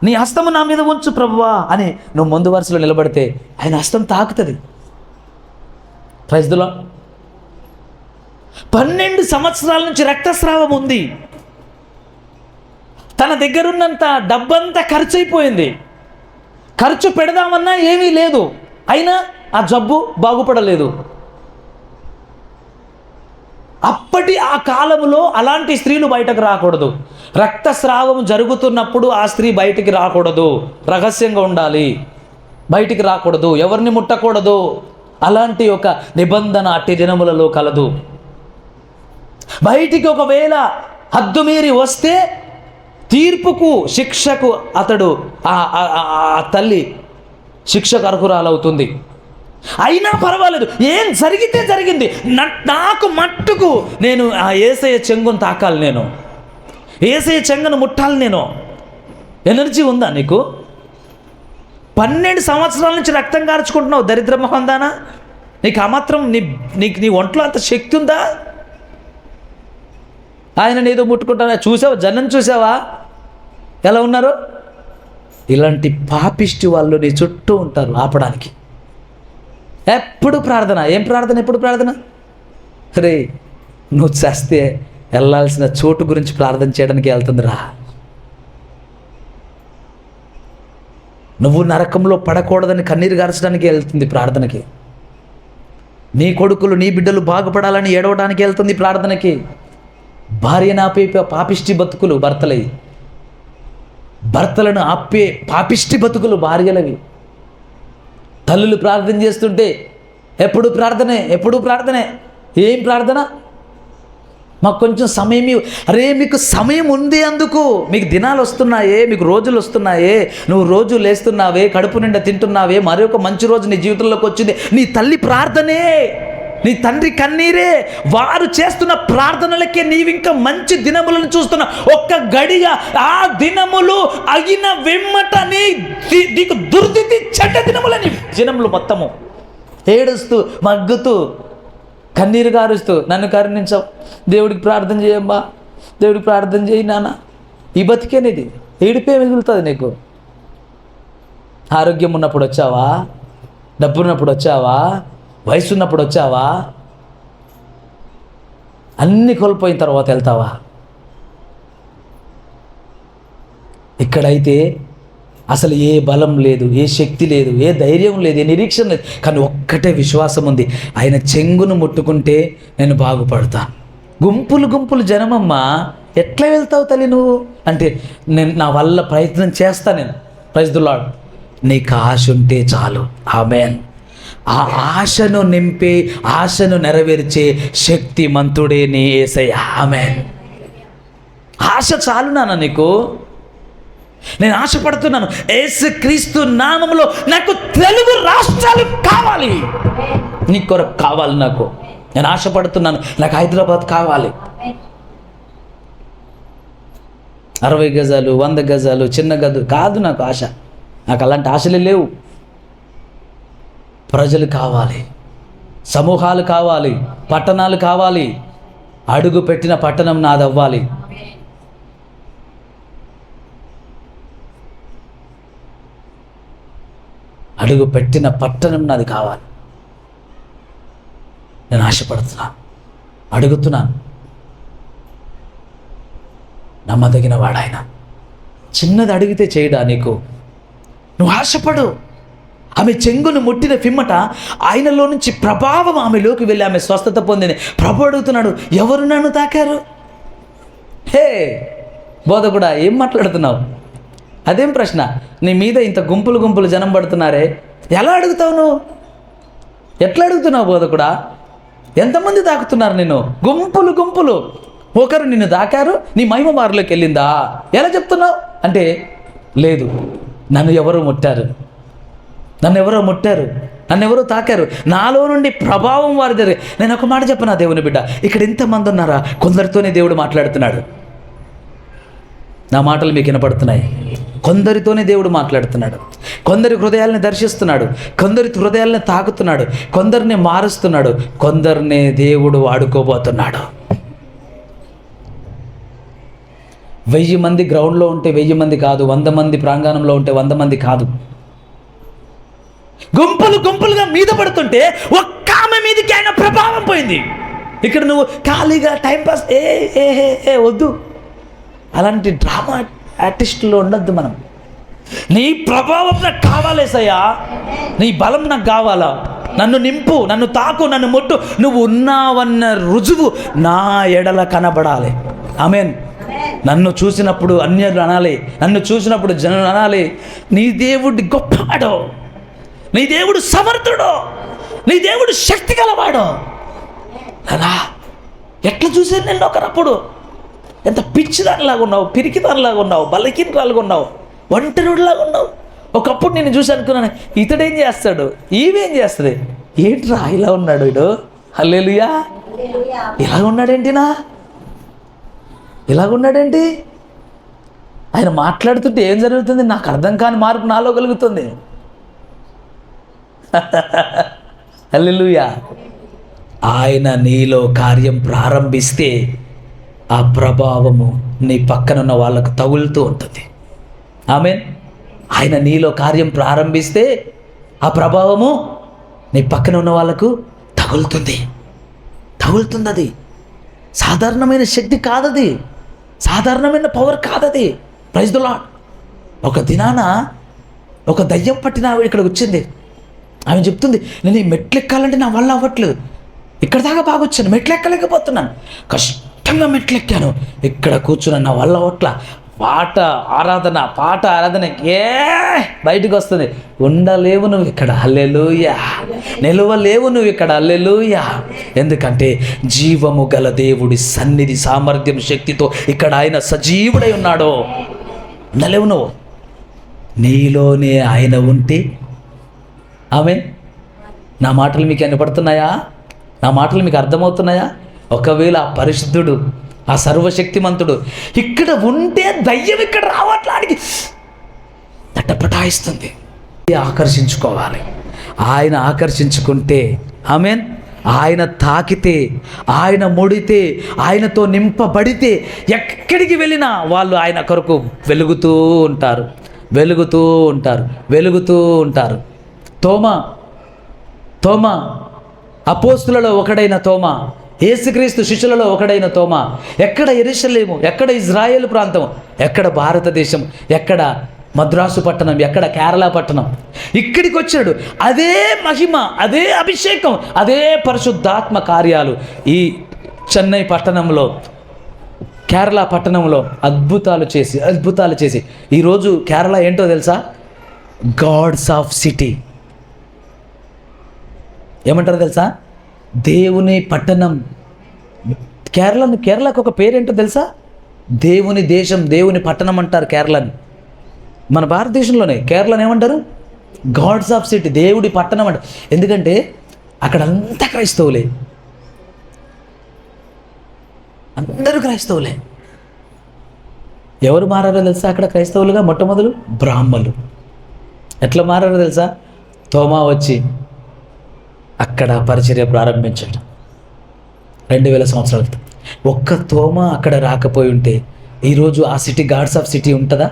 నీ హస్తము నా మీద ఉంచు ప్రభువా అని నువ్వు ముందు వరుసలో నిలబడితే ఆయన హస్తం తాకుతుంది. Praise the lord. 12 సంవత్సరాల నుంచి రక్తస్రావం ఉంది. తన దగ్గరున్నంత డబ్బంతా ఖర్చు అయిపోయింది. ఖర్చు పెడదామన్నా ఏమీ లేదు. అయినా ఆ జబ్బు బాగుపడలేదు. అప్పటి ఆ కాలంలో అలాంటి స్త్రీలు బయటకు రాకూడదు. రక్తస్రావం జరుగుతున్నప్పుడు ఆ స్త్రీ బయటికి రాకూడదు. రహస్యంగా ఉండాలి. బయటికి రాకూడదు. ఎవరిని ముట్టకూడదు. అలాంటి ఒక నిబంధన అట్టి దినములలో కలదు. బయటికి ఒకవేళ హద్దు మీరి వస్తే తీర్పుకు, శిక్షకు అతడు ఆ తల్లి శిక్షకు అర్హురాలవుతుంది. అయినా పర్వాలేదు, ఏం జరిగితే జరిగింది. నాకు మట్టుకు నేను ఆ యేసయ్య చెంగును తాకాలి, నేను యేసయ్య చెంగును ముట్టాలి. నేను ఎనర్జీ ఉందా నీకు? 12 సంవత్సరాల నుంచి రక్తం కార్చుకుంటున్నావు, దరిద్ర మొహందానా. నీకు ఆ మాత్రం నీ ఒంట్లో అంత శక్తి ఉందా? ఆయన ఏదో ముట్టుకుంటానా? చూసావా? జనం చూసావా ఎలా ఉన్నారు? ఇలాంటి పాపిష్టి వాళ్ళు నీ చుట్టూ ఉంటారు ఆపడానికి. ఎప్పుడు ప్రార్థన. ఏం ప్రార్థన? ఎప్పుడు ప్రార్థన? రే, నువ్వు చేస్తే వెళ్ళాల్సిన చోటు గురించి ప్రార్థన చేయడానికి వెళ్తుందిరా. నువ్వు నరకంలో పడకూడదని కన్నీరు గార్చడానికి వెళ్తుంది ప్రార్థనకి. నీ కొడుకులు, నీ బిడ్డలు బాగుపడాలని ఏడవడానికి వెళ్తుంది ప్రార్థనకి. భార్యను ఆపే పాపిష్టి బతుకులు భర్తలవి. భర్తలను ఆపే పాపిష్టి బతుకులు భార్యలవి. తల్లులు ప్రార్థన చేస్తుంటే ఎప్పుడు ప్రార్థనే, ఎప్పుడు ప్రార్థనే. ఏం ప్రార్థన? మాకు కొంచెం సమయం. అరే, మీకు సమయం ఉంది, అందుకు మీకు దినాలు వస్తున్నాయే, మీకు రోజులు వస్తున్నాయే, నువ్వు రోజు లేస్తున్నావే, కడుపు నిండా తింటున్నావే, మరొక మంచి రోజు నీ జీవితంలోకి వచ్చింది. నీ తల్లి ప్రార్థనే, నీ తండ్రి కన్నీరే. వారు చేస్తున్న ప్రార్థనలకే నీవింకా మంచి దినములను చూస్తున్నా. ఒక్క గడియ ఆ దినములు అయిన వెమ్మట నీకు దుర్దితి చెడ్డ దినములని దినములు మొత్తము ఏడుస్తూ, మగ్గుతూ, కన్నీరు గారుస్తూ, నన్ను కరుణించవు, దేవుడికి ప్రార్థన చేయమ్మా, దేవుడికి ప్రార్థన చేయి నాన్న. ఈ బతికేనేది ఏడిపే మిగులుతుంది నీకు. ఆరోగ్యం ఉన్నప్పుడు వచ్చావా? డబ్బు ఉన్నప్పుడు వచ్చావా? వయసు ఉన్నప్పుడు వచ్చావా? అన్నీ కోల్పోయిన తర్వాత వెళ్తావా? ఇక్కడైతే అసలు ఏ బలం లేదు, ఏ శక్తి లేదు, ఏ ధైర్యం లేదు, ఏ నిరీక్షణ లేదు. కానీ ఒక్కటే విశ్వాసం ఉంది, ఆయన చెంగును ముట్టుకుంటే నేను బాగుపడతాను. గుంపులు గుంపులు జనమమ్మా, ఎట్లా వెళ్తావు తల్లి నువ్వు అంటే, నేను నా వల్ల ప్రయత్నం చేస్తా. నేను ప్రైజ్ ది లార్డ్. నీకు ఆశ ఉంటే చాలు. ఆమేన్. ఆ ఆశను నింపే, ఆశను నెరవేర్చే శక్తిమంతుడే నీ యేసయ్య. ఆమేన్. ఆశ చాలు నాన్న నీకు. నేను ఆశపడుతున్నాను, యేసుక్రీస్తు నామములో నాకు తెలుగు రాష్ట్రాలు కావాలి. నీ కొరకు కావాలి నాకు. నేను ఆశపడుతున్నాను, నాకు హైదరాబాద్ కావాలి. 60 గజాలు, 100 గజాలు, చిన్న గదు కాదు నాకు ఆశ. నాకు అలాంటి ఆశలే లేవు. ప్రజలు కావాలి, సమూహాలు కావాలి, పట్టణాలు కావాలి. అడుగు పెట్టిన పట్టణం నాదవ్వాలి. అడుగు పెట్టిన పట్టణం నాది కావాలి. నేను ఆశపడుతున్నాను, అడుగుతున్నాను. నమ్మదగిన వాడాయన. చిన్నది అడిగితే చేయడా నీకు? నువ్వు ఆశపడు. ఆమె చెంగును ముట్టిన పిమ్మట ఆయనలో నుంచి ప్రభావం ఆమెలోకి వెళ్ళి ఆమె స్వస్థత పొందింది. ప్రభు అడుగుతున్నాడు, ఎవరు నన్ను తాకారు? హే బోధకుడా, ఏం మాట్లాడుతున్నావు? అదేం ప్రశ్న? నీ మీద ఇంత గుంపులు గుంపులు జనం పడుతున్నారే, ఎలా అడుగుతావు నువ్వు? ఎట్లా అడుగుతున్నావు బోధకుడా? ఎంతమంది తాకుతున్నారు నిన్ను? గుంపులు గుంపులు. ఒకరు నిన్ను తాకారు, నీ మహిమ వారిలోకి వెళ్ళిందా? ఎలా చెప్తున్నావు అంటే, లేదు, నన్ను ఎవరో ముట్టారు, నన్ను ఎవరో తాకారు, నాలో నుండి ప్రభావం వారి దగ్గర. నేను ఒక మాట చెప్పనా దేవుని బిడ్డ, ఇక్కడ ఎంతమంది ఉన్నారా? కొందరితోనే దేవుడు మాట్లాడుతున్నాడు. నా మాటలు మీకు వినపడుతున్నాయి. కొందరితోనే దేవుడు మాట్లాడుతున్నాడు. కొందరి హృదయాల్ని దర్శిస్తున్నాడు, కొందరి హృదయాల్ని తాకుతున్నాడు, కొందరిని మారుస్తున్నాడు, కొందరిని దేవుడు వాడుకోబోతున్నాడు. 1000 మంది గ్రౌండ్లో ఉంటే 1000 మంది కాదు, 100 మంది ప్రాంగణంలో ఉంటే 100 మంది కాదు. గుంపులు గుంపులుగా మీద పడుతుంటే ఒక్క ఆమె మీదకి ఆయన ప్రభావం పోయింది. ఇక్కడ నువ్వు ఖాళీగా టైంపాస్ ఏ వద్దు. అలాంటి డ్రామా ఆర్టిస్టులో ఉండొద్దు మనం. నీ ప్రభావం నాకు కావాలేసయ్యా, నీ బలం నాకు కావాలా, నన్ను నింపు, నన్ను తాకు, నన్ను ముట్టు. నువ్వు ఉన్నావన్న రుజువు నా ఎడల కనబడాలి. ఆమేన్. నన్ను చూసినప్పుడు అన్యులు అనాలి, నన్ను చూసినప్పుడు జనులు అనాలి, నీ దేవుడు గొప్పవాడో, నీ దేవుడు సమర్థుడో, నీ దేవుడు శక్తి గలవాడో. అలా ఎట్లా చూసాను నేను ఒకరప్పుడు? ఎంత పిచ్చిదానిలాగా ఉన్నావు, పిరికిదానిలాగా ఉన్నావు, బలహీనలాగా ఉన్నావు, ఒంటరిలాగా ఉన్నావు. ఒకప్పుడు నేను చూసి అనుకున్నాను, ఇతడేం చేస్తాడు, ఈవేం చేస్తుంది, ఏంట్రా ఇలా ఉన్నాడు వీడు, హల్లెలూయా, ఇలా ఉన్నాడేంటినా, ఇలాగున్నాడేంటి? ఆయన మాట్లాడుతుంటే ఏం జరుగుతుంది? నాకు అర్థం కాని మార్పు నాలో కలుగుతుంది. హల్లెలూయా. ఆయన నీలో కార్యం ప్రారంభిస్తే ఆ ప్రభావము నీ పక్కనున్న వాళ్ళకు తగులుతూ ఉంటుంది. ఆమేన్. ఆయన నీలో కార్యం ప్రారంభిస్తే ఆ ప్రభావము నీ పక్కన ఉన్న వాళ్ళకు తగులుతుంది. అది సాధారణమైన శక్తి కాదది, సాధారణమైన పవర్ కాదది. Praise the Lord. ఒక దినాన ఒక దయ్యం పట్టిన ఆవిడ ఇక్కడికి వచ్చింది. ఆమె చెప్తుంది, నేను ఈ మెట్లు ఎక్కాలంటే నా వల్ల అవ్వట్లేదు, ఇక్కడ దాకా బాగా వచ్చాను, మెట్లు ఎక్కలేకపోతున్నాను, కష్టంగా మెట్లు ఎక్కాను, ఇక్కడ కూర్చున్నాను, నా వల్ల అవ్వట్ల. పాట ఆరాధన బయటకు వస్తుంది. ఉండలేవు నువ్వు ఇక్కడ, హల్లెలూయా. నిలువలేవు నువ్వు ఇక్కడ, హల్లెలూయా. ఎందుకంటే జీవము గల దేవుడి సన్నిధి, సామర్థ్యం, శక్తితో ఇక్కడ ఆయన సజీవుడై ఉన్నాడో. ఉండలేవు నువ్వు. నీలోనే ఆయన ఉంటే. ఆమేన్. నా మాటలు మీకు వినపడుతున్నాయా? నా మాటలు మీకు అర్థమవుతున్నాయా? ఒకవేళ ఆ పరిశుద్ధుడు, ఆ సర్వశక్తిమంతుడు ఇక్కడ ఉంటే దయ్యం ఇక్కడ రావట్లానికి తట్టపటాయిస్తుంది. ఆకర్షించుకోవాలి. ఆయన ఆకర్షించుకుంటే, ఆమేన్, ఆయన తాకితే, ఆయన ముడితే, ఆయనతో నింపబడితే ఎక్కడికి వెళ్ళినా వాళ్ళు ఆయన కొరకు వెలుగుతూ ఉంటారు. తోమా అపోస్తులలో ఒకడైన తోమా, యేసుక్రీస్తు శిష్యులలో ఒకడైన తోమా, ఎక్కడ యెరూషలేము, ఎక్కడ ఇజ్రాయేల్ ప్రాంతం, ఎక్కడ భారతదేశం, ఎక్కడ మద్రాసు పట్టణం, ఎక్కడ కేరళ పట్టణం, ఇక్కడికి వచ్చాడు. అదే మహిమ, అదే అభిషేకం, అదే పరిశుద్ధాత్మ కార్యాలు ఈ చెన్నై పట్టణంలో, కేరళ పట్టణంలో అద్భుతాలు చేసి ఈరోజు కేరళ ఏంటో తెలుసా? God's of city. ఏమంటారు తెలుసా? దేవుని పట్టణం. కేరళకు ఒక పేరేంటో తెలుసా? దేవుని దేశం, దేవుని పట్టణం అంటారు కేరళని. మన భారతదేశంలోనే కేరళని ఏమంటారు? గాడ్స్ ఆఫ్ సిటీ, దేవుడి పట్టణం అంటారు. ఎందుకంటే అక్కడ అంతా క్రైస్తవులే, అందరూ క్రైస్తవులే. ఎవరు మారారో తెలుసా అక్కడ క్రైస్తవులుగా? మొట్టమొదలు బ్రాహ్మలు. ఎట్లా మారారో తెలుసా? తోమా వచ్చి అక్కడ పరిచర్య ప్రారంభించాడు 2000 సంవత్సరాల క్రితం. ఒక్క తోమ అక్కడ రాకపోయి ఉంటే ఈరోజు ఆ సిటీ గాడ్స్ ఆఫ్ సిటీ ఉంటుందా?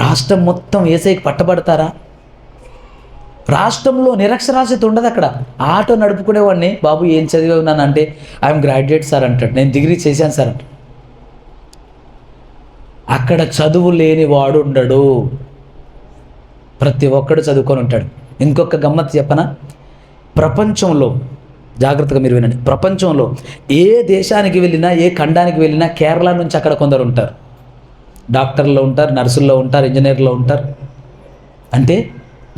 రాష్ట్రం మొత్తం యేసయ్యకి పట్టబడతారా? రాష్ట్రంలో నిరక్షరాస్యత ఉండదు. అక్కడ ఆటో నడుపుకునేవాడిని, బాబు ఏం చదివాను అంటే ఐఎమ్ గ్రాడ్యుయేట్ సార్ అంటాడు, నేను డిగ్రీ చేశాను సార్ అంటాడు. అక్కడ చదువు లేని వాడు ఉండడు, ప్రతి ఒక్కడు చదువుకొని ఉంటాడు. ఇంకొక గమ్మత్తు చెప్పనా? ప్రపంచంలో, జాగ్రత్తగా మీరు వినండి, ప్రపంచంలో ఏ దేశానికి వెళ్ళినా, ఏ ఖండానికి వెళ్ళినా కేరళ నుంచి అక్కడ కొందరు ఉంటారు. డాక్టర్లో ఉంటారు, నర్సుల్లో ఉంటారు, ఇంజనీర్లో ఉంటారు. అంటే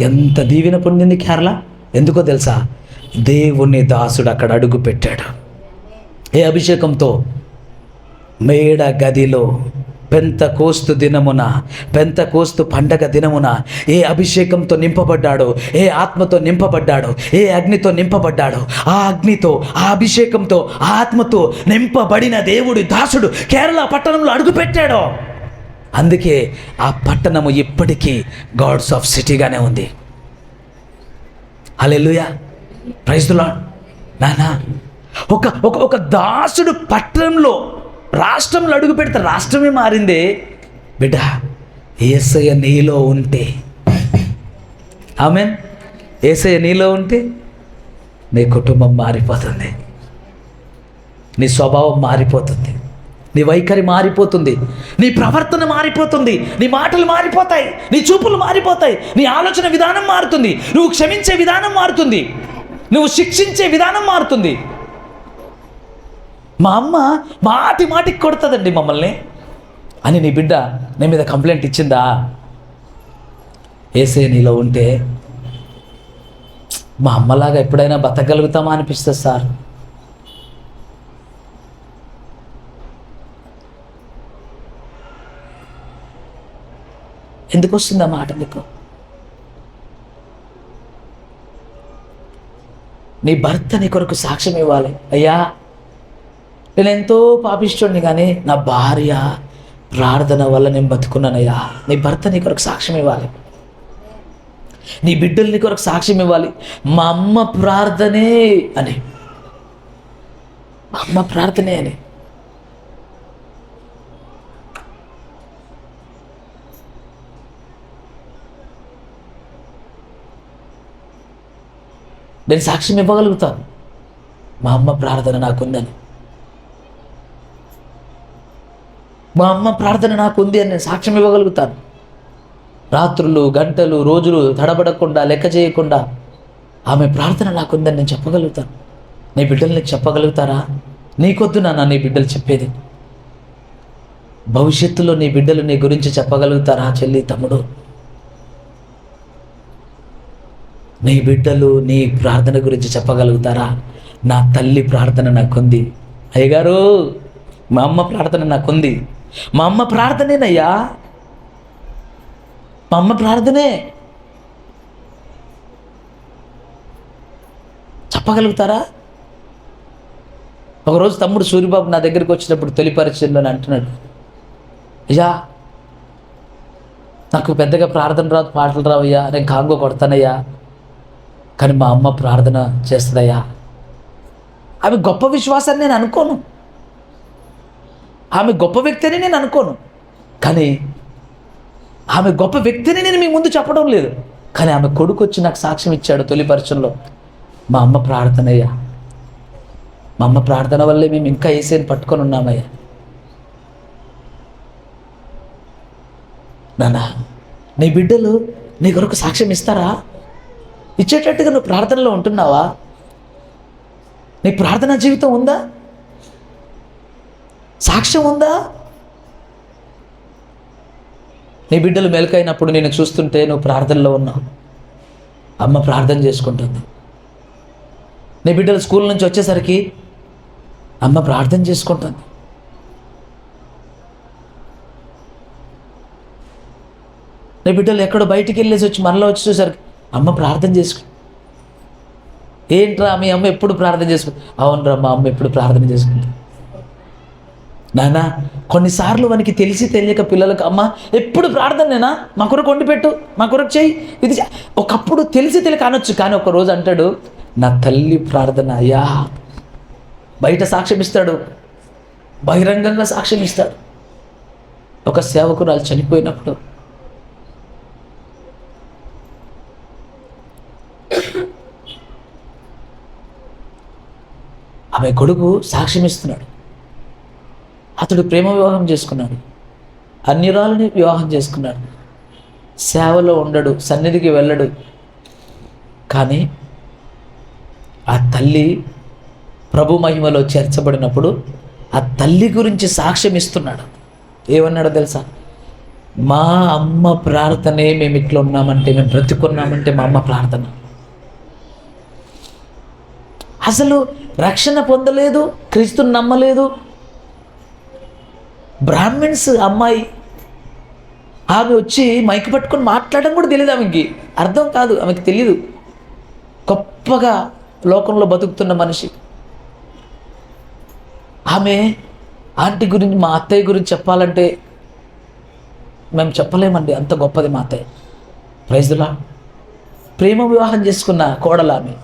ఎంత దీవెన పొందింది కేరళ. ఎందుకో తెలుసా? దేవుని దాసుడు అక్కడ అడుగు పెట్టాడు. ఏ అభిషేకంతో? మేడ గదిలో పెంతెకోస్తు దినమున, పెంతెకోస్తు పండగ దినమున ఏ అభిషేకంతో నింపబడ్డాడో, ఏ ఆత్మతో నింపబడ్డాడో, ఏ అగ్నితో నింపబడ్డాడో, ఆ అగ్నితో, ఆ అభిషేకంతో, ఆ ఆత్మతో నింపబడిన దేవుడి దాసుడు కేరళ పట్టణంలో అడుగుపెట్టాడు. అందుకే ఆ పట్టణము ఇప్పటికీ గాడ్స్ ఆఫ్ సిటీగానే ఉంది. హల్లెలూయా, ప్రైజ్ ది లార్డ్. నానా, ఒక దాసుడు పట్టణంలో, రాష్ట్రంలో అడుగు పెడితే రాష్ట్రమే మారిందే బిడ్డ. యేసయ్య నీలో ఉంటే, ఆమేన్, యేసయ్య నీలో ఉంటే నీ కుటుంబం మారిపోతుంది, నీ స్వభావం మారిపోతుంది, నీ వైఖరి మారిపోతుంది, నీ ప్రవర్తన మారిపోతుంది, నీ మాటలు మారిపోతాయి, నీ చూపులు మారిపోతాయి, నీ ఆలోచన విధానం మారుతుంది, నువ్వు క్షమించే విధానం మారుతుంది, నువ్వు శిక్షించే విధానం మారుతుంది. మా అమ్మ మాటికి కొడుతుందండి మమ్మల్ని అని నీ బిడ్డ నీ మీద కంప్లైంట్ ఇచ్చిందా? యేసయ్య నీలో ఉంటే మా అమ్మలాగా ఎప్పుడైనా బతకగలుగుతామా అనిపిస్తుంది సార్. ఎందుకు వస్తుంది ఆ మాట నీకు? నీ భర్త నీ కొరకు సాక్ష్యం ఇవ్వాలి. అయ్యా, నేను ఎంతో పాపిష్టుడిని, కానీ నా భార్య ప్రార్థన వల్ల నేను బతుకున్నానయ్యా. నీ భర్త నీ కొరకు సాక్ష్యం ఇవ్వాలి, నీ బిడ్డలు నీ కొరకు సాక్ష్యం ఇవ్వాలి. మా అమ్మ ప్రార్థనే అని, మా అమ్మ ప్రార్థనే అని. నేను సాక్ష్యం ఇవ్వగలుగుతాను, మా అమ్మ ప్రార్థన నాకుందని, మా అమ్మ ప్రార్థన నాకుంది అని నేను సాక్ష్యం ఇవ్వగలుగుతాను. రాత్రులు, గంటలు, రోజులు తడబడకుండా, లెక్క చేయకుండా ఆమె ప్రార్థన నాకుందని నేను చెప్పగలుగుతాను. నీ బిడ్డలు నీకు చెప్పగలుగుతారా? నీకొద్దు నాన్న నీ బిడ్డలు చెప్పేది. భవిష్యత్తులో నీ బిడ్డలు నీ గురించి చెప్పగలుగుతారా? చెల్లి, తమ్ముడు, నీ బిడ్డలు నీ ప్రార్థన గురించి చెప్పగలుగుతారా? నా తల్లి ప్రార్థన నాకుంది అయ్యగారు, మా అమ్మ ప్రార్థన నాకుంది. మా అమ్మ ప్రార్థనేనయ్యా, మా అమ్మ ప్రార్థనే చెప్పగలుగుతారా? ఒకరోజు తమ్ముడు సూరిబాబు నా దగ్గరికి వచ్చినప్పుడు తొలి పరిచయంలో అంటున్నాడు, అయ్యా నాకు పెద్దగా ప్రార్థన రాదు, పాటలు రావయ్యా, నేను కాంగో కొడతానయ్యా, కానీ మా అమ్మ ప్రార్థన చేస్తుందయ్యా. ఆమె గొప్ప విశ్వాసాన్ని నేను అనుకోను, ఆమె గొప్ప వ్యక్తి అని నేను అనుకోను, కానీ ఆమె గొప్ప వ్యక్తిని నేను మీ ముందు చెప్పడం లేదు. కానీ ఆమె కొడుకు వచ్చి నాకు సాక్ష్యం ఇచ్చాడు తొలి పరిచయంలో, మా అమ్మ ప్రార్థనయ్యా, మా అమ్మ ప్రార్థన వల్లే మేము ఇంకా యేసయ్యని పట్టుకొని ఉన్నామయ్యా. నాన్న, నీ బిడ్డలు నీ కొరకు సాక్ష్యం ఇస్తారా? ఇచ్చేటట్టుగా నువ్వు ప్రార్థనలో ఉంటున్నావా? నీ ప్రార్థనా జీవితం ఉందా? సాక్ష్యం ఉందా? నీ బిడ్డలు మెలకైనప్పుడు నేను చూస్తుంటే నువ్వు ప్రార్థనలో ఉన్నావు, అమ్మ ప్రార్థన చేసుకుంటుంది. నీ బిడ్డలు స్కూల్ నుంచి వచ్చేసరికి అమ్మ ప్రార్థన చేసుకుంటుంది. నీ బిడ్డలు ఎక్కడో బయటికి వెళ్ళేసి వచ్చి మనలో వచ్చి చూసరికి అమ్మ ప్రార్థన చేసుకు. ఏంట్రా మీ అమ్మ ఎప్పుడు ప్రార్థన చేసుకుంది? అవునరా, మా అమ్మ ఎప్పుడు ప్రార్థన చేసుకుంది. నాన్న, కొన్నిసార్లు మనకి తెలిసి తెలియక పిల్లలకు అమ్మ ఎప్పుడు ప్రార్థనేనా, మా కొరకు వండి పెట్టు, మా కొరకు చెయ్యి, ఇది ఒకప్పుడు తెలిసి తెలియక అనొచ్చు. కానీ ఒకరోజు అంటాడు, నా తల్లి ప్రార్థన. అయ్యా, బయట సాక్ష్యం ఇస్తాడు, బహిరంగంగా సాక్ష్యం ఇస్తాడు. ఒక సేవకురాలు చనిపోయినప్పుడు ఆమె కొడుకు సాక్ష్యం ఇస్తున్నాడు. అతడు ప్రేమ వివాహం చేసుకున్నాడు, అన్యురాలని వివాహం చేసుకున్నాడు, సేవలో ఉండడు, సన్నిధికి వెళ్ళడు. కానీ ఆ తల్లి ప్రభు మహిమలో చేర్చబడినప్పుడు ఆ తల్లి గురించి సాక్ష్యం ఇస్తున్నాడు. ఏమన్నాడో తెలుసా? మా అమ్మ ప్రార్థనే మేము ఇట్లా ఉన్నామంటే, మేము బ్రతికున్నామంటే మా అమ్మ ప్రార్థన. అసలు రక్షణ పొందలేదు, క్రీస్తుని నమ్మలేదు, బ్రాహ్మిన్స్ అమ్మాయి. ఆమె వచ్చి మైక్ పట్టుకొని మాట్లాడడం కూడా తెలియదు ఆమెకి, అర్థం కాదు, ఆమెకి తెలియదు. గొప్పగా లోకంలో బతుకుతున్న మనిషి. ఆమె ఆంటీ గురించి, మా అత్తయ్య గురించి చెప్పాలంటే మేము చెప్పలేమండి, అంత గొప్పది మా అత్తయ్య. ప్రైజ్లా, ప్రేమ వివాహం చేసుకున్న కోడలు ఆమె.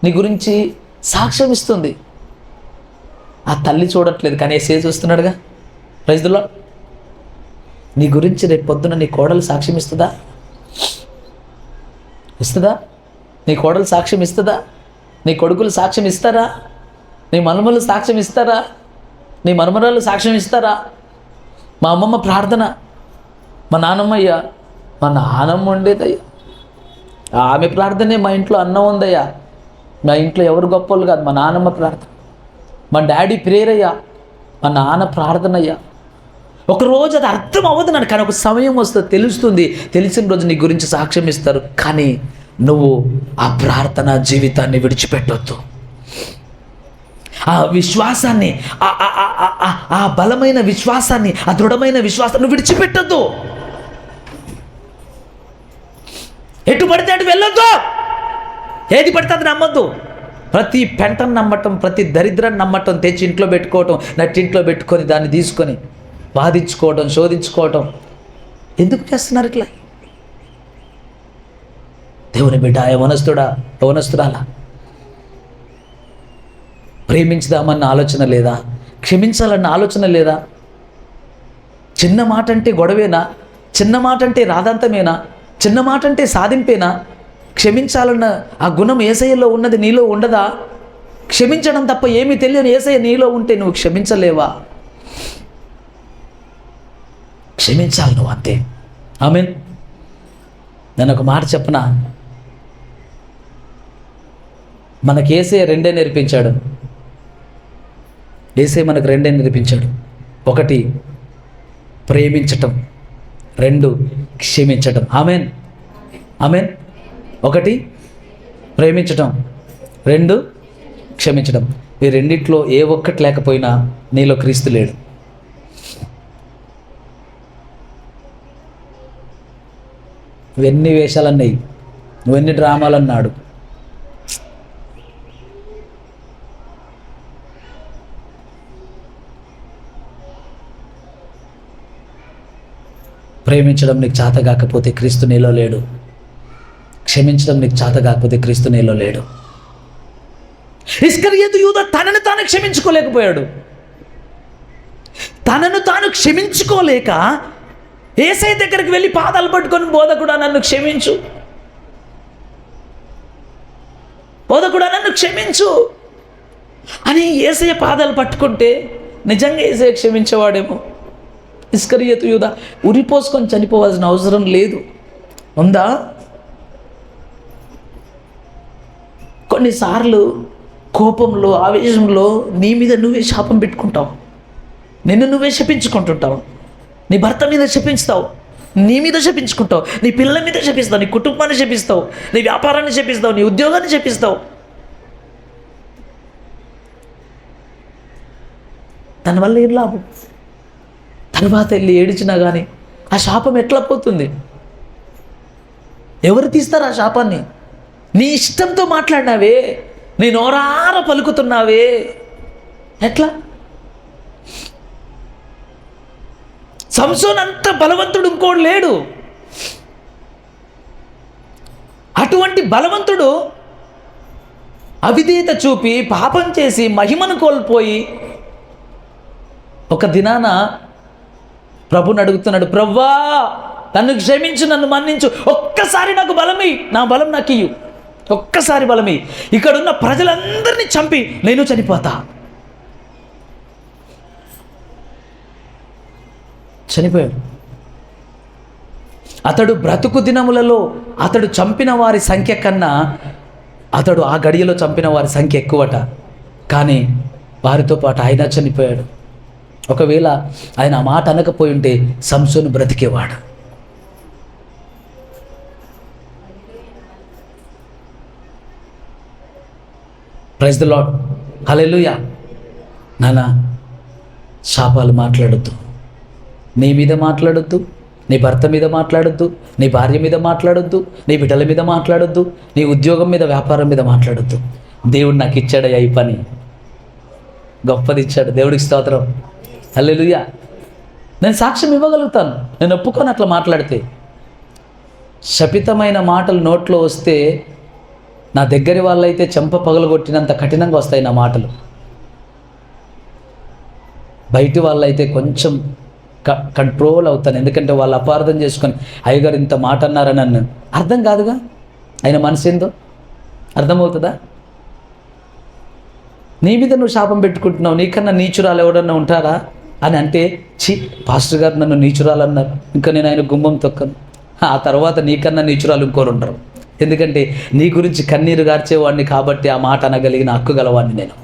నీ గురించి సాక్ష్యం ఇస్తుంది. ఆ తల్లి చూడట్లేదు, కానీ ఏసే చూస్తున్నాడుగా. ప్రైజ్లా, నీ గురించి రేపు పొద్దున నీ కోడలు సాక్ష్యం ఇస్తుందా? ఇస్తుందా? నీ కోడలు సాక్ష్యం ఇస్తుందా? నీ కొడుకులు సాక్ష్యం ఇస్తారా? నీ మనుమలు సాక్ష్యం ఇస్తారా? నీ మనుమరాలు సాక్ష్యం ఇస్తారా? మా అమ్మమ్మ ప్రార్థన, మా నాన్నమ్మ అయ్యా, మా నాన్నమ్మ ఉండేదయ్యా, ఆమె ప్రార్థనే మా ఇంట్లో అన్నం ఉందయ్యా. మా ఇంట్లో ఎవరు గొప్పలు కాదు, మా నాన్నమ్మ ప్రార్థన. మా డాడీ ప్రేయర్ అయ్యా, మా నాన్న ప్రార్థన అయ్యా. ఒకరోజు అది అర్థం అవ్వదు నాకు, కానీ ఒక సమయం వస్తుంది, తెలుస్తుంది. తెలిసిన రోజు నీ గురించి సాక్ష్యం ఇస్తారు. కానీ నువ్వు ఆ ప్రార్థన జీవితాన్ని విడిచిపెట్టొద్దు. ఆ విశ్వాసాన్ని, ఆ బలమైన విశ్వాసాన్ని, ఆ దృఢమైన విశ్వాసాన్ని విడిచిపెట్టొద్దు. ఎటు పడితే అటు వెళ్ళొద్దు, ఏది పడితే అది నమ్మొద్దు. ప్రతి పెంటను నమ్మటం, ప్రతి దరిద్రాన్ని నమ్మటం, తెచ్చి ఇంట్లో పెట్టుకోవటం, నట్టింట్లో పెట్టుకొని దాన్ని తీసుకొని బాధించుకోవటం, శోధించుకోవటం. ఎందుకు చేస్తున్నారు ఇట్లా? దేవుని బిడ్డ, యవనస్తుడా, యవనస్తురాలా, ప్రేమించుదామన్న ఆలోచన లేదా? క్షమించాలన్న ఆలోచన లేదా? చిన్న మాట అంటే గొడవేనా? చిన్న మాట అంటే రాదాంతమేనా? చిన్న మాట అంటే సాధింపేనా? క్షమించాలన్న ఆ గుణం యేసయ్యలో ఉన్నది నీలో ఉండదా? క్షమించడం తప్ప ఏమీ తెలియని యేసయ్య నీలో ఉంటే నువ్వు క్షమించలేవా? క్షమించాలి నువ్వు, అంతే. ఆమేన్. నేను ఒక మాట చెప్పనా? మనకి యేసయ్య రెండే నేర్పించాడు. యేసయ్య మనకు రెండే నేర్పించాడు. ఒకటి ప్రేమించటం, రెండు క్షమించటం. ఆమేన్, ఆమేన్. ఒకటి ప్రేమించటం, రెండు క్షమించడం. ఈ రెండిట్లో ఏ ఒక్కటి లేకపోయినా నీలో క్రీస్తు లేడు. నువ్వెన్ని వేషాలన్నాయి, నువ్వెన్ని డ్రామాలు అన్నాడు, ప్రేమించడం నీకు చేత కాకపోతే క్రీస్తు నీలో లేడు. క్షమించడం నీకు చేత కాకపోతే క్రీస్తు నీలో లేడు. ఇస్కరియోతు యూదా తనను తాను క్షమించుకోలేకపోయాడు. తనను తాను క్షమించుకోలేక యేసయ్య దగ్గరికి వెళ్ళి పాదాలు పట్టుకొని, బోధకుడా నన్ను క్షమించు, బోధకుడా నన్ను క్షమించు అని యేసయ్య పాదాలు పట్టుకుంటే నిజంగా యేసయ్య క్షమించేవాడేమో. ఇస్కరియోతు యూదా ఉరిపోసుకొని చనిపోవాల్సిన అవసరం లేదు. ఉందా? కొన్నిసార్లు కోపంలో, ఆవేశంలో నీ మీద నువ్వే శాపం పెట్టుకుంటావు, నిన్ను నువ్వే శపించుకుంటుంటావు. నీ భర్త మీద శపించుతావు, నీ మీద శపించుకుంటావు, నీ పిల్లల మీద శపిస్తావు, నీ కుటుంబాన్ని శపిస్తావు, నీ వ్యాపారాన్ని శపిస్తావు, నీ ఉద్యోగాన్ని శపిస్తావు. దానివల్ల ఏం లాభం? తర్వాత వెళ్ళి ఏడిచినా కానీ ఆ శాపం ఎట్లా పోతుంది? ఎవరు తీస్తారు ఆ శాపాన్ని? నీ ఇష్టంతో మాట్లాడినావే, నీ నోరార పలుకుతున్నావే, ఎట్లా? సంసోన్ అంత బలవంతుడు ఇంకోడు లేడు. అటువంటి బలవంతుడు అవిధేయత చూపి పాపం చేసి మహిమను కోల్పోయి ఒక దినాన ప్రభుని అడుగుతున్నాడు, ప్రవ్వా నన్ను క్షమించు, నన్ను మన్నించు, ఒక్కసారి నాకు బలమి, నా బలం నాకు ఇయ్యు, ఒక్కసారి బలమి, ఇక్కడున్న ప్రజలందరినీ చంపి నేను చనిపోతా. చనిపోయాడు. అతడు బ్రతుకు దినములలో అతడు చంపిన వారి సంఖ్య కన్నా అతడు ఆ గడియలో చంపిన వారి సంఖ్య ఎక్కువట. కానీ వారితో పాటు ఆయన చనిపోయాడు. ఒకవేళ ఆయన ఆ మాట అనకపోయి ఉంటే సంసోను బ్రతికేవాడు. ప్రైజ్ ది లార్డ్, హల్లెలూయా. నాన్న, శాపాలు మాట్లాడొద్దు, నీ మీద మాట్లాడొద్దు, నీ భర్త మీద మాట్లాడొద్దు, నీ భార్య మీద మాట్లాడొద్దు, నీ బిడ్డల మీద మాట్లాడొద్దు, నీ ఉద్యోగం మీద, వ్యాపారం మీద మాట్లాడొద్దు. దేవుడు నాకు ఇచ్చాడయ్యా ఈ పని, గొప్పది ఇచ్చాడు, దేవుడికి స్తోత్రం, హల్లెలూయా. నేను సాక్ష్యం ఇవ్వగలుగుతాను, నేను ఒప్పుకొని అట్లా మాట్లాడితే. శపితమైన మాటలు నోట్లో వస్తే నా దగ్గరి వాళ్ళైతే చెంప పగలగొట్టినంత కఠినంగా వస్తాయి నా మాటలు. బయటి వాళ్ళైతే కొంచెం కంట్రోల్ అవుతాను, ఎందుకంటే వాళ్ళు అపార్థం చేసుకొని అయ్యగారు ఇంత మాట అన్నారని నన్ను. అర్థం కాదుగా ఆయన మనసు ఏందో, అర్థమవుతుందా? నీ మీద నువ్వు శాపం పెట్టుకుంటున్నావు, నీకన్నా నీచురాలు ఎవడన్నా ఉంటారా అని అంటే, ఛీ పాస్టర్ గారు నన్ను నీచురాలు అన్నారు, ఇంకా నేను ఆయన గుమ్మం తొక్కను. ఆ తర్వాత నీకన్నా నీచురాలు ఇంకోరు ఉంటారు, ఎందుకంటే నీ గురించి కన్నీరు గార్చేవాడిని కాబట్టి ఆ మాట అనగలిగిన హక్కు గలవాడిని నేను.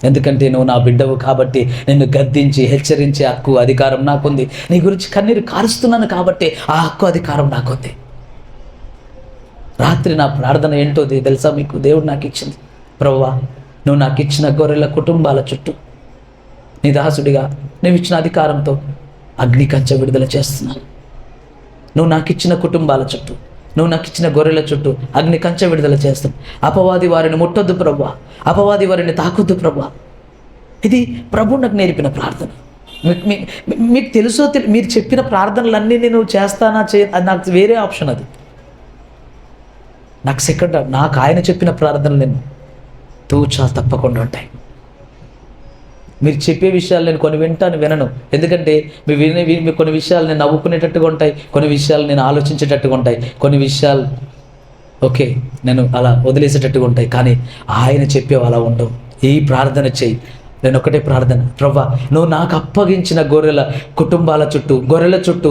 ఎందుకంటే నువ్వు నా బిడ్డవు కాబట్టి నిన్ను గద్దించి హెచ్చరించే హక్కు, అధికారం నాకుంది. నీ గురించి కన్నీరు కారుస్తున్నాను కాబట్టి ఆ హక్కు, అధికారం నాకుంది. రాత్రి నా ప్రార్థన ఏంటో తెలుసా మీకు? దేవుడు నాకు ఇచ్చింది, ప్రభువా నువ్వు నాకు ఇచ్చిన గొర్రెల కుటుంబాల చుట్టూ నీ దాసుడిగా నువ్వు ఇచ్చిన అధికారంతో అగ్ని కంచె విడుదల చేస్తున్నాను. నువ్వు నాకు ఇచ్చిన కుటుంబాల చుట్టూ, నువ్వు నాకు ఇచ్చిన గొర్రెల చుట్టూ అగ్ని కంచె విడుదల చేస్తాను. అపవాది వారిని ముట్టొద్దు ప్రభువా, అపవాది వారిని తాకొద్దు ప్రభువా. ఇది ప్రభు నాకు నేర్పిన ప్రార్థన. మీకు తెలుసో మీరు చెప్పిన ప్రార్థనలన్నీ నేను చేస్తానా అది నాకు వేరే ఆప్షన్. అది నాకు సెకండ్. నాకు ఆయన చెప్పిన ప్రార్థనలు నేను తూచా తప్పకుండా ఉంటాయి. మీరు చెప్పే విషయాలు నేను కొన్ని వింటాను, వినను, ఎందుకంటే మీ కొన్ని విషయాలు నేను నవ్వుకునేటట్టుగా ఉంటాయి, కొన్ని విషయాలు నేను ఆలోచించేటట్టుగా ఉంటాయి, కొన్ని విషయాలు ఓకే నేను అలా వదిలేసేటట్టుగా ఉంటాయి. కానీ ఆయన చెప్పేవి అలా ఉండవు. ఈ ప్రార్థన చెయ్యి. నేను ఒకటే ప్రార్థన, ప్రభువా నువ్వు నాకు అప్పగించిన గొర్రెల కుటుంబాల చుట్టూ, గొర్రెల చుట్టూ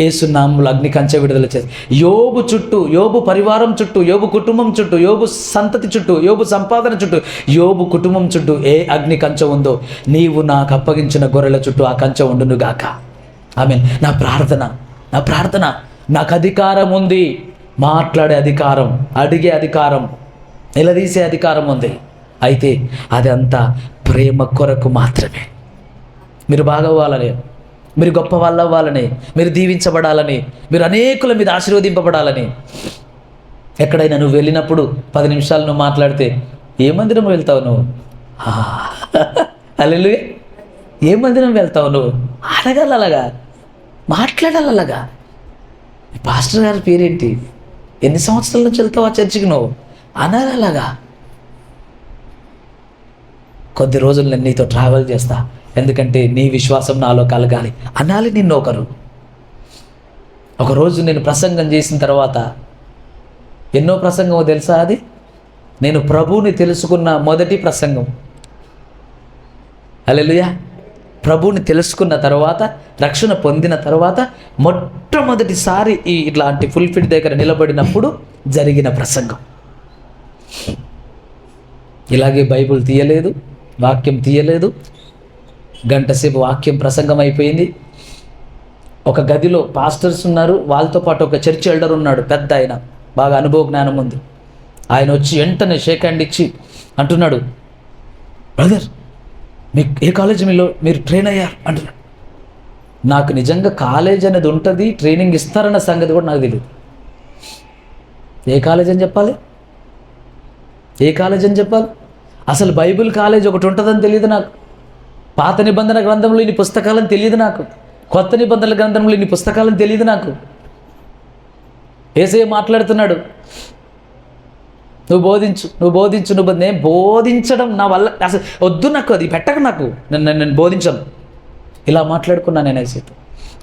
యేసు నామములో అగ్ని కంచె విడుదల చేసి, యోబు చుట్టూ, యోబు పరివారం చుట్టూ, యోబు కుటుంబం చుట్టూ, యోబు సంతతి చుట్టూ, యోబు సంపాదన చుట్టూ, యోబు కుటుంబం చుట్టూ ఏ అగ్ని కంచె ఉందో నీవు నాకు అప్పగించిన గొర్రెల చుట్టూ ఆ కంచె ఉండునుగాక. ఆమేన్. నా ప్రార్థన నాకు అధికారం ఉంది, మాట్లాడే అధికారం, అడిగే అధికారం, నిలదీసే అధికారం ఉంది. అయితే అదంతా ప్రేమ కొరకు మాత్రమే. మీరు బాగా అవ్వాలని, మీరు గొప్ప వాళ్ళు అవ్వాలని, మీరు దీవించబడాలని, మీరు అనేకుల మీద ఆశీర్వదింపబడాలని. ఎక్కడైనా నువ్వు వెళ్ళినప్పుడు 10 నిమిషాలు నువ్వు మాట్లాడితే ఏ మందిరం వెళ్తావు నువ్వు? హల్లెలూయా. ఏ మందిరం వెళ్తావు నువ్వు? అడగాలి, అలాగా మాట్లాడాలి. అలాగా పాస్టర్ గారి పేరేంటి, ఎన్ని సంవత్సరాల నుంచి వెళ్తావు ఆ చర్చికి నువ్వు అనాలి. అలాగా కొద్ది రోజులు నేను నీతో ట్రావెల్ చేస్తా, ఎందుకంటే నీ విశ్వాసం నాలో కలగాలి అనాలి నిన్ను ఒకరు. ఒకరోజు నేను ప్రసంగం చేసిన తర్వాత, ఎన్నో ప్రసంగమో తెలుసా అది? నేను ప్రభువుని తెలుసుకున్న మొదటి ప్రసంగం. హల్లెలూయా. ప్రభువుని తెలుసుకున్న తర్వాత, రక్షణ పొందిన తర్వాత మొట్టమొదటిసారి ఇట్లాంటి ఫుల్ఫిల్ దగ్గర నిలబడినప్పుడు జరిగిన ప్రసంగం. ఇలాగే బైబుల్ తీయలేదు, వాక్యం తీయలేదు, గంట సేపు వాక్యం ప్రసంగం అయిపోయింది. ఒక గదిలో పాస్టర్స్ ఉన్నారు, వాళ్ళతో పాటు ఒక చర్చ్ ఎల్డర్ ఉన్నాడు, పెద్ద ఆయన, బాగా అనుభవ జ్ఞానం ఉంది. ఆయన వచ్చి వెంటనే షేక్ హ్యాండ్ ఇచ్చి అంటున్నాడు, బ్రదర్ మీకు ఏ కాలేజీ మీరు ట్రైన్ అయ్యారు అంటున్నాడు. నాకు నిజంగా కాలేజ్ అనేది ఉంటుంది, ట్రైనింగ్ ఇస్తారన్న సంగతి కూడా నాకు తెలియదు. ఏ కాలేజ్ అని చెప్పాలి, ఏ కాలేజ్ అని చెప్పాలి? అసలు బైబిల్ కాలేజ్ ఒకటి ఉంటుందని తెలియదు నాకు. పాత నిబంధన గ్రంథంలో ఇన్ని పుస్తకాలని తెలియదు నాకు. కొత్త నిబంధనల గ్రంథంలో ఇన్ని పుస్తకాలని తెలియదు నాకు. యేసయ్య మాట్లాడుతున్నాడు, నువ్వు బోధించు. నేను బోధించడం నా వల్ల అసలు వద్దు, నాకు అది పెట్టకు, నాకు నేను బోధించను. ఇలా మాట్లాడుకున్నా నేను యేసయ్యతో.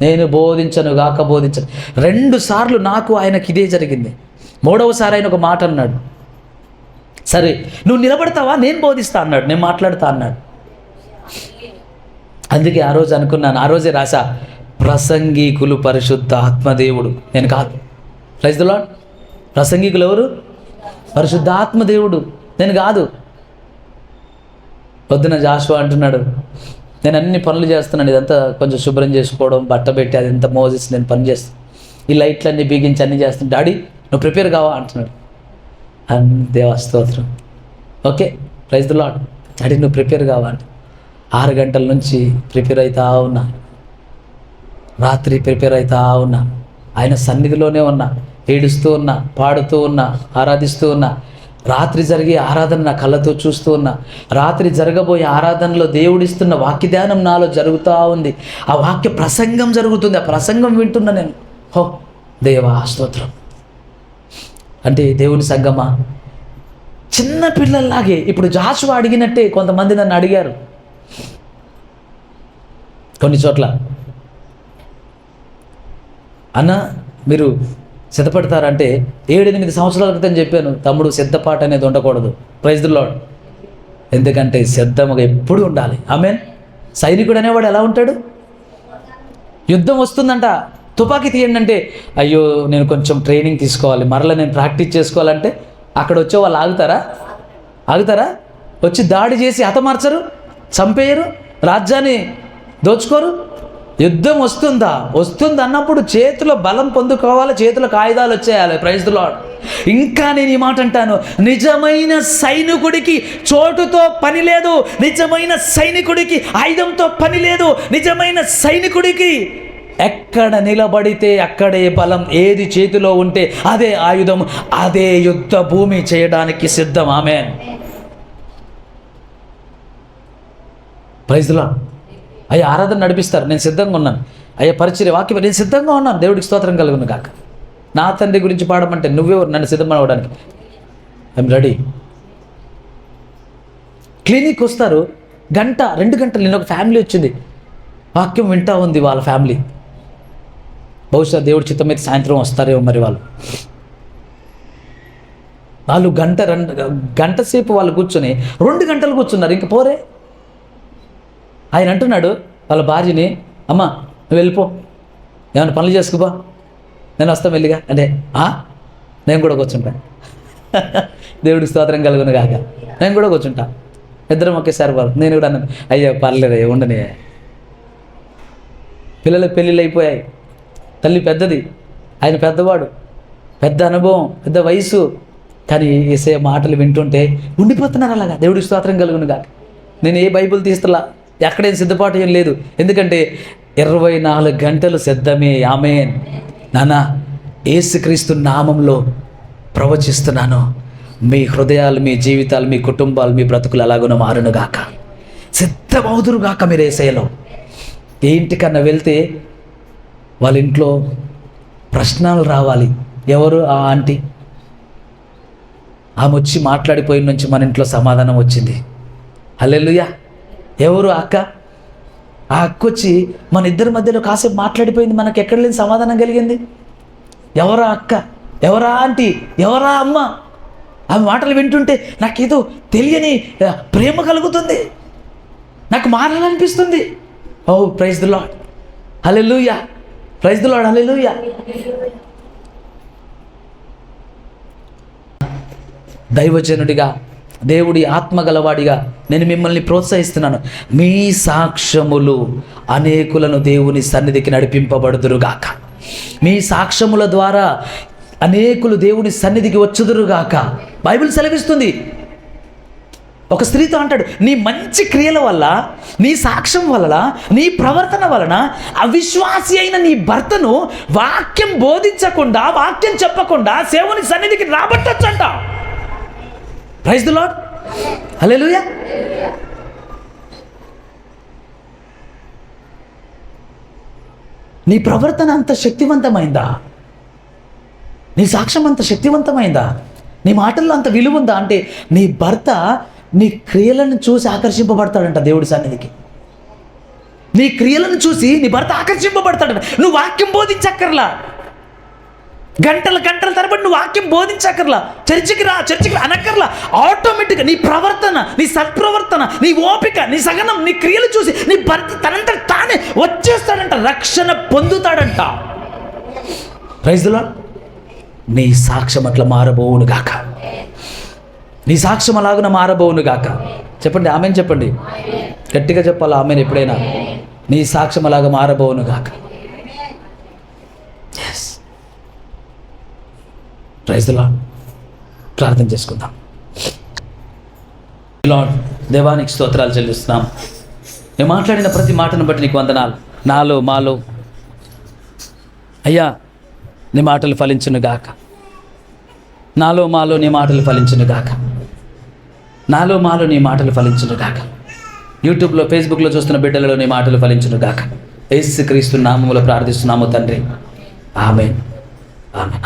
నేను బోధించను 2 సార్లు నాకు ఆయనకి ఇదే జరిగింది. 3వసారి ఆయన ఒక మాట అన్నాడు, సరే నువ్వు నిలబడతావా, నేను బోధిస్తా అన్నాడు, నేను మాట్లాడుతా అన్నాడు. అందుకే ఆ రోజు అనుకున్నాను, ఆ రోజే రాసా, ప్రసంగికులు పరిశుద్ధ ఆత్మదేవుడు, నేను కాదు. Praise the lord. ప్రసంగికులు ఎవరు? పరిశుద్ధాత్మదేవుడు, నేను కాదు. పొద్దున జాషువా అంటున్నాడు, నేను అన్ని పనులు చేస్తున్నాను, ఇదంతా కొంచెం శుభ్రం చేసుకోవడం, బట్ట పెట్టి అదంతా మోజెస్ నేను పని చేస్తాను, ఈ లైట్లన్నీ బిగించి అన్నీ చేస్తాను. డాడీ నువ్వు ప్రిపేర్ కావా అంటున్నాడు. దేవా స్తోత్రం, okay praise the Lord. Daddy నువ్వు ప్రిపేర్ కావా అంటే 6 గంటల నుంచి ప్రిపేర్ అవుతా ఉన్నా, రాత్రి ప్రిపేర్ అవుతా ఉన్నా, ఆయన సన్నిధిలోనే ఉన్నా, ఏడుస్తూ ఉన్నా, పాడుతూ ఉన్నా, ఆరాధిస్తూ ఉన్నా. రాత్రి జరిగే ఆరాధన నా కళ్ళతో చూస్తూ ఉన్నా. రాత్రి జరగబోయే ఆరాధనలో దేవుడిస్తున్న వాక్య ధ్యానం నాలో జరుగుతూ ఉంది. ఆ వాక్య ప్రసంగం జరుగుతుంది, ఆ ప్రసంగం వింటున్నా నేను. హో దేవా స్తోత్రం. అంటే దేవుని సంగమా, చిన్న పిల్లల్లాగే ఇప్పుడు జాషువా అడిగినట్టే కొంతమంది నన్ను అడిగారు కొన్ని చోట్ల, అన్న మీరు సిద్ధపడతారంటే 7-8 సంవత్సరాల క్రితం చెప్పాను, తమ్ముడు సిద్ధపాటు అనేది ఉండకూడదు. Praise the Lord. ఎందుకంటే సిద్ధముగా ఎప్పుడు ఉండాలి. ఆమేన్. సైనికుడు అనేవాడు ఎలా ఉంటాడు? యుద్ధం వస్తుందంట, తుపాకీ తీయండి అంటే, అయ్యో నేను కొంచెం ట్రైనింగ్ తీసుకోవాలి, మరలా నేను ప్రాక్టీస్ చేసుకోవాలంటే అక్కడ వచ్చే వాళ్ళు ఆగుతారా? వచ్చి దాడి చేసి హతమార్చరు, చంపేయరు, రాజ్యాన్ని దోచుకోరు. యుద్ధం వస్తుంది అన్నప్పుడు చేతిలో బలం పొందుకోవాలి, చేతిలో ఆయుధాలు వచ్చేయాలి. Praise the Lord. ఇంకా నేను ఈ మాట అంటాను, నిజమైన సైనికుడికి చోటుతో పని లేదు, నిజమైన సైనికుడికి ఆయుధంతో పని లేదు. నిజమైన సైనికుడికి ఎక్కడ నిలబడితే అక్కడే బలం, ఏది చేతిలో ఉంటే అదే ఆయుధం, అదే యుద్ధ భూమి చేయడానికి సిద్ధం. ఆమేన్. Praise the lord. అయ్యా ఆరాధన నడిపిస్తారు, నేను సిద్ధంగా ఉన్నాను. అయ్యా పరిచర్య వాక్యం నేను సిద్ధంగా ఉన్నాను, దేవుడికి స్తోత్రం కలుగును గాక. నా తండ్రి గురించి పాడమంటే నువ్వెవరు నన్ను సిద్ధం అవ్వడానికి? I'm ready. క్లినిక్ వస్తారు, 1-2 గంటలు. నేను ఒక ఫ్యామిలీ వచ్చింది, వాక్యం వింటా ఉంది వాళ్ళ ఫ్యామిలీ. బహుశా దేవుడి చిత్తం అయితే సాయంత్రం వస్తారేమో మరి. వాళ్ళు గంట సేపు వాళ్ళు కూర్చొని 2 గంటలు కూర్చున్నారు, ఇంక పోరే. ఆయన అంటున్నాడు వాళ్ళ భార్యని, అమ్మ నువ్వు వెళ్ళిపో, ఏమైనా పనులు చేసుకుపో, నేను వస్తాను వెళ్ళిగా అంటే, నేను కూడా కూర్చుంటా. దేవుడికి స్తోత్రం కలుగును కాక. నేను కూడా కూర్చుంటా, ఇద్దరం ఒకేసారి వాళ్ళు. నేను కూడా అన్నాను, అయ్యో పర్లేదు ఉండని. పిల్లలకు పెళ్ళిళ్ళు అయిపోయాయి, తల్లి పెద్దది, ఆయన పెద్దవాడు, పెద్ద అనుభవం, పెద్ద వయసు. కానీ యేసయ్య మాటలు వింటుంటే ఉండిపోతున్నారు అలాగా. దేవుడికి స్తోత్రం కలుగును కాక. నేను ఏ బైబిల్ తీస్తులా, ఎక్కడేం సిద్ధపాటు ఏం లేదు. ఎందుకంటే 24 గంటలు సిద్ధమే. ఆమేన్. నానా యేసుక్రీస్తు నామంలో ప్రవచిస్తున్నాను, మీ హృదయాలు, మీ జీవితాలు, మీ కుటుంబాలు, మీ బ్రతుకులు అలాగున మారునుగాక, సిద్ధమవుదురుగాక. మీరు యేసయ్యలో ఏ ఇంటికన్నా వెళ్తే వాళ్ళ ఇంట్లో ప్రశ్నలు రావాలి. ఎవరు ఆ ఆంటీ? ఆమె వచ్చి మాట్లాడిపోయిన నుంచి మన ఇంట్లో సమాధానం వచ్చింది. హల్లెలూయా. ఎవరు అక్క? ఆ అక్క వచ్చి మన ఇద్దరి మధ్యలో కాసేపు మాట్లాడిపోయింది, మనకు ఎక్కడ లేని సమాధానం కలిగింది. ఎవరా అక్క? ఎవరా ఆంటీ? ఎవరా అమ్మ? ఆ మాటలు వింటుంటే నాకేదో తెలియని ప్రేమ కలుగుతుంది, నాకు మారాలనిపిస్తుంది. ఓ praise the lord, hallelujah, praise the lord, hallelujah. దైవజనుడిగా, దేవుడి ఆత్మగలవాడిగా నేను మిమ్మల్ని ప్రోత్సహిస్తున్నాను. మీ సాక్ష్యములు అనేకులను దేవుని సన్నిధికి నడిపింపబడుదురుగాక. మీ సాక్ష్యముల ద్వారా అనేకులు దేవుని సన్నిధికి వచ్చుదురుగాక. బైబిల్ సెలవిస్తుంది. ఒక స్త్రీతో అంటాడు, నీ మంచి క్రియల వల్ల, నీ సాక్ష్యం వలన, నీ ప్రవర్తన వలన అవిశ్వాసి అయిన నీ భర్తను వాక్యం బోధించకుండా, వాక్యం చెప్పకుండా దేవుని సన్నిధికి రాబట్టొచ్చంట. ప్రైజ్ ది లార్డ్, హల్లెలూయా. నీ ప్రవర్తన అంత శక్తివంతమైందా? నీ సాక్ష్యం అంత శక్తివంతమైందా? నీ మాటల్లో అంత విలువ ఉందా? అంటే నీ భర్త నీ క్రియలను చూసి ఆకర్షింపబడతాడంట దేవుడి సన్నిధికి. నీ క్రియలను చూసి నీ భర్త ఆకర్షింపబడతాడంట. నువ్వు వాక్యం బోధించక్కర్లా, గంటల తరబడి నువ్వు వాక్యం బోధించక్కర్లా, చర్చికి రా అనక్కర్లా. ఆటోమేటిక్గా నీ ప్రవర్తన, నీ సత్ప్రవర్తన, నీ ఓపిక, నీ సహనం, నీ క్రియలు చూసి నీ భర్త తనంత తానే వచ్చేస్తాడంట, రక్షణ పొందుతాడంట. Praise the lord. నీ సాక్ష్యం అట్లా మారబోవును గాక, నీ సాక్ష్యం అలాగున మారబోవును గాక. చెప్పండి ఆమెన్, చెప్పండి గట్టిగా చెప్పాలి ఆమెన్. ఎప్పుడైనా నీ సాక్ష్యం అలాగా మారబోవును గాక. Yes, praise the Lord. ప్రార్థన చేసుకుందాం. లార్డ్, దేవానికి స్తోత్రాలు చెల్లిస్తున్నాం. నేను మాట్లాడిన ప్రతి మాటను బట్టి నీకు వందనాలు. నాలో మాలో అయ్యా నీ మాటలు ఫలించును గాక. నాలో మాలో నీ మాటలు ఫలించును గాక. నాలో మాలో నీ మాటలు ఫలించును గాక. యూట్యూబ్లో, ఫేస్బుక్లో చూస్తున్న బిడ్డలలో నీ మాటలు ఫలించును గాక. యేసు క్రీస్తు నామములో ప్రార్థిస్తున్నాము తండ్రి. ఆమేన్, ఆమేన్.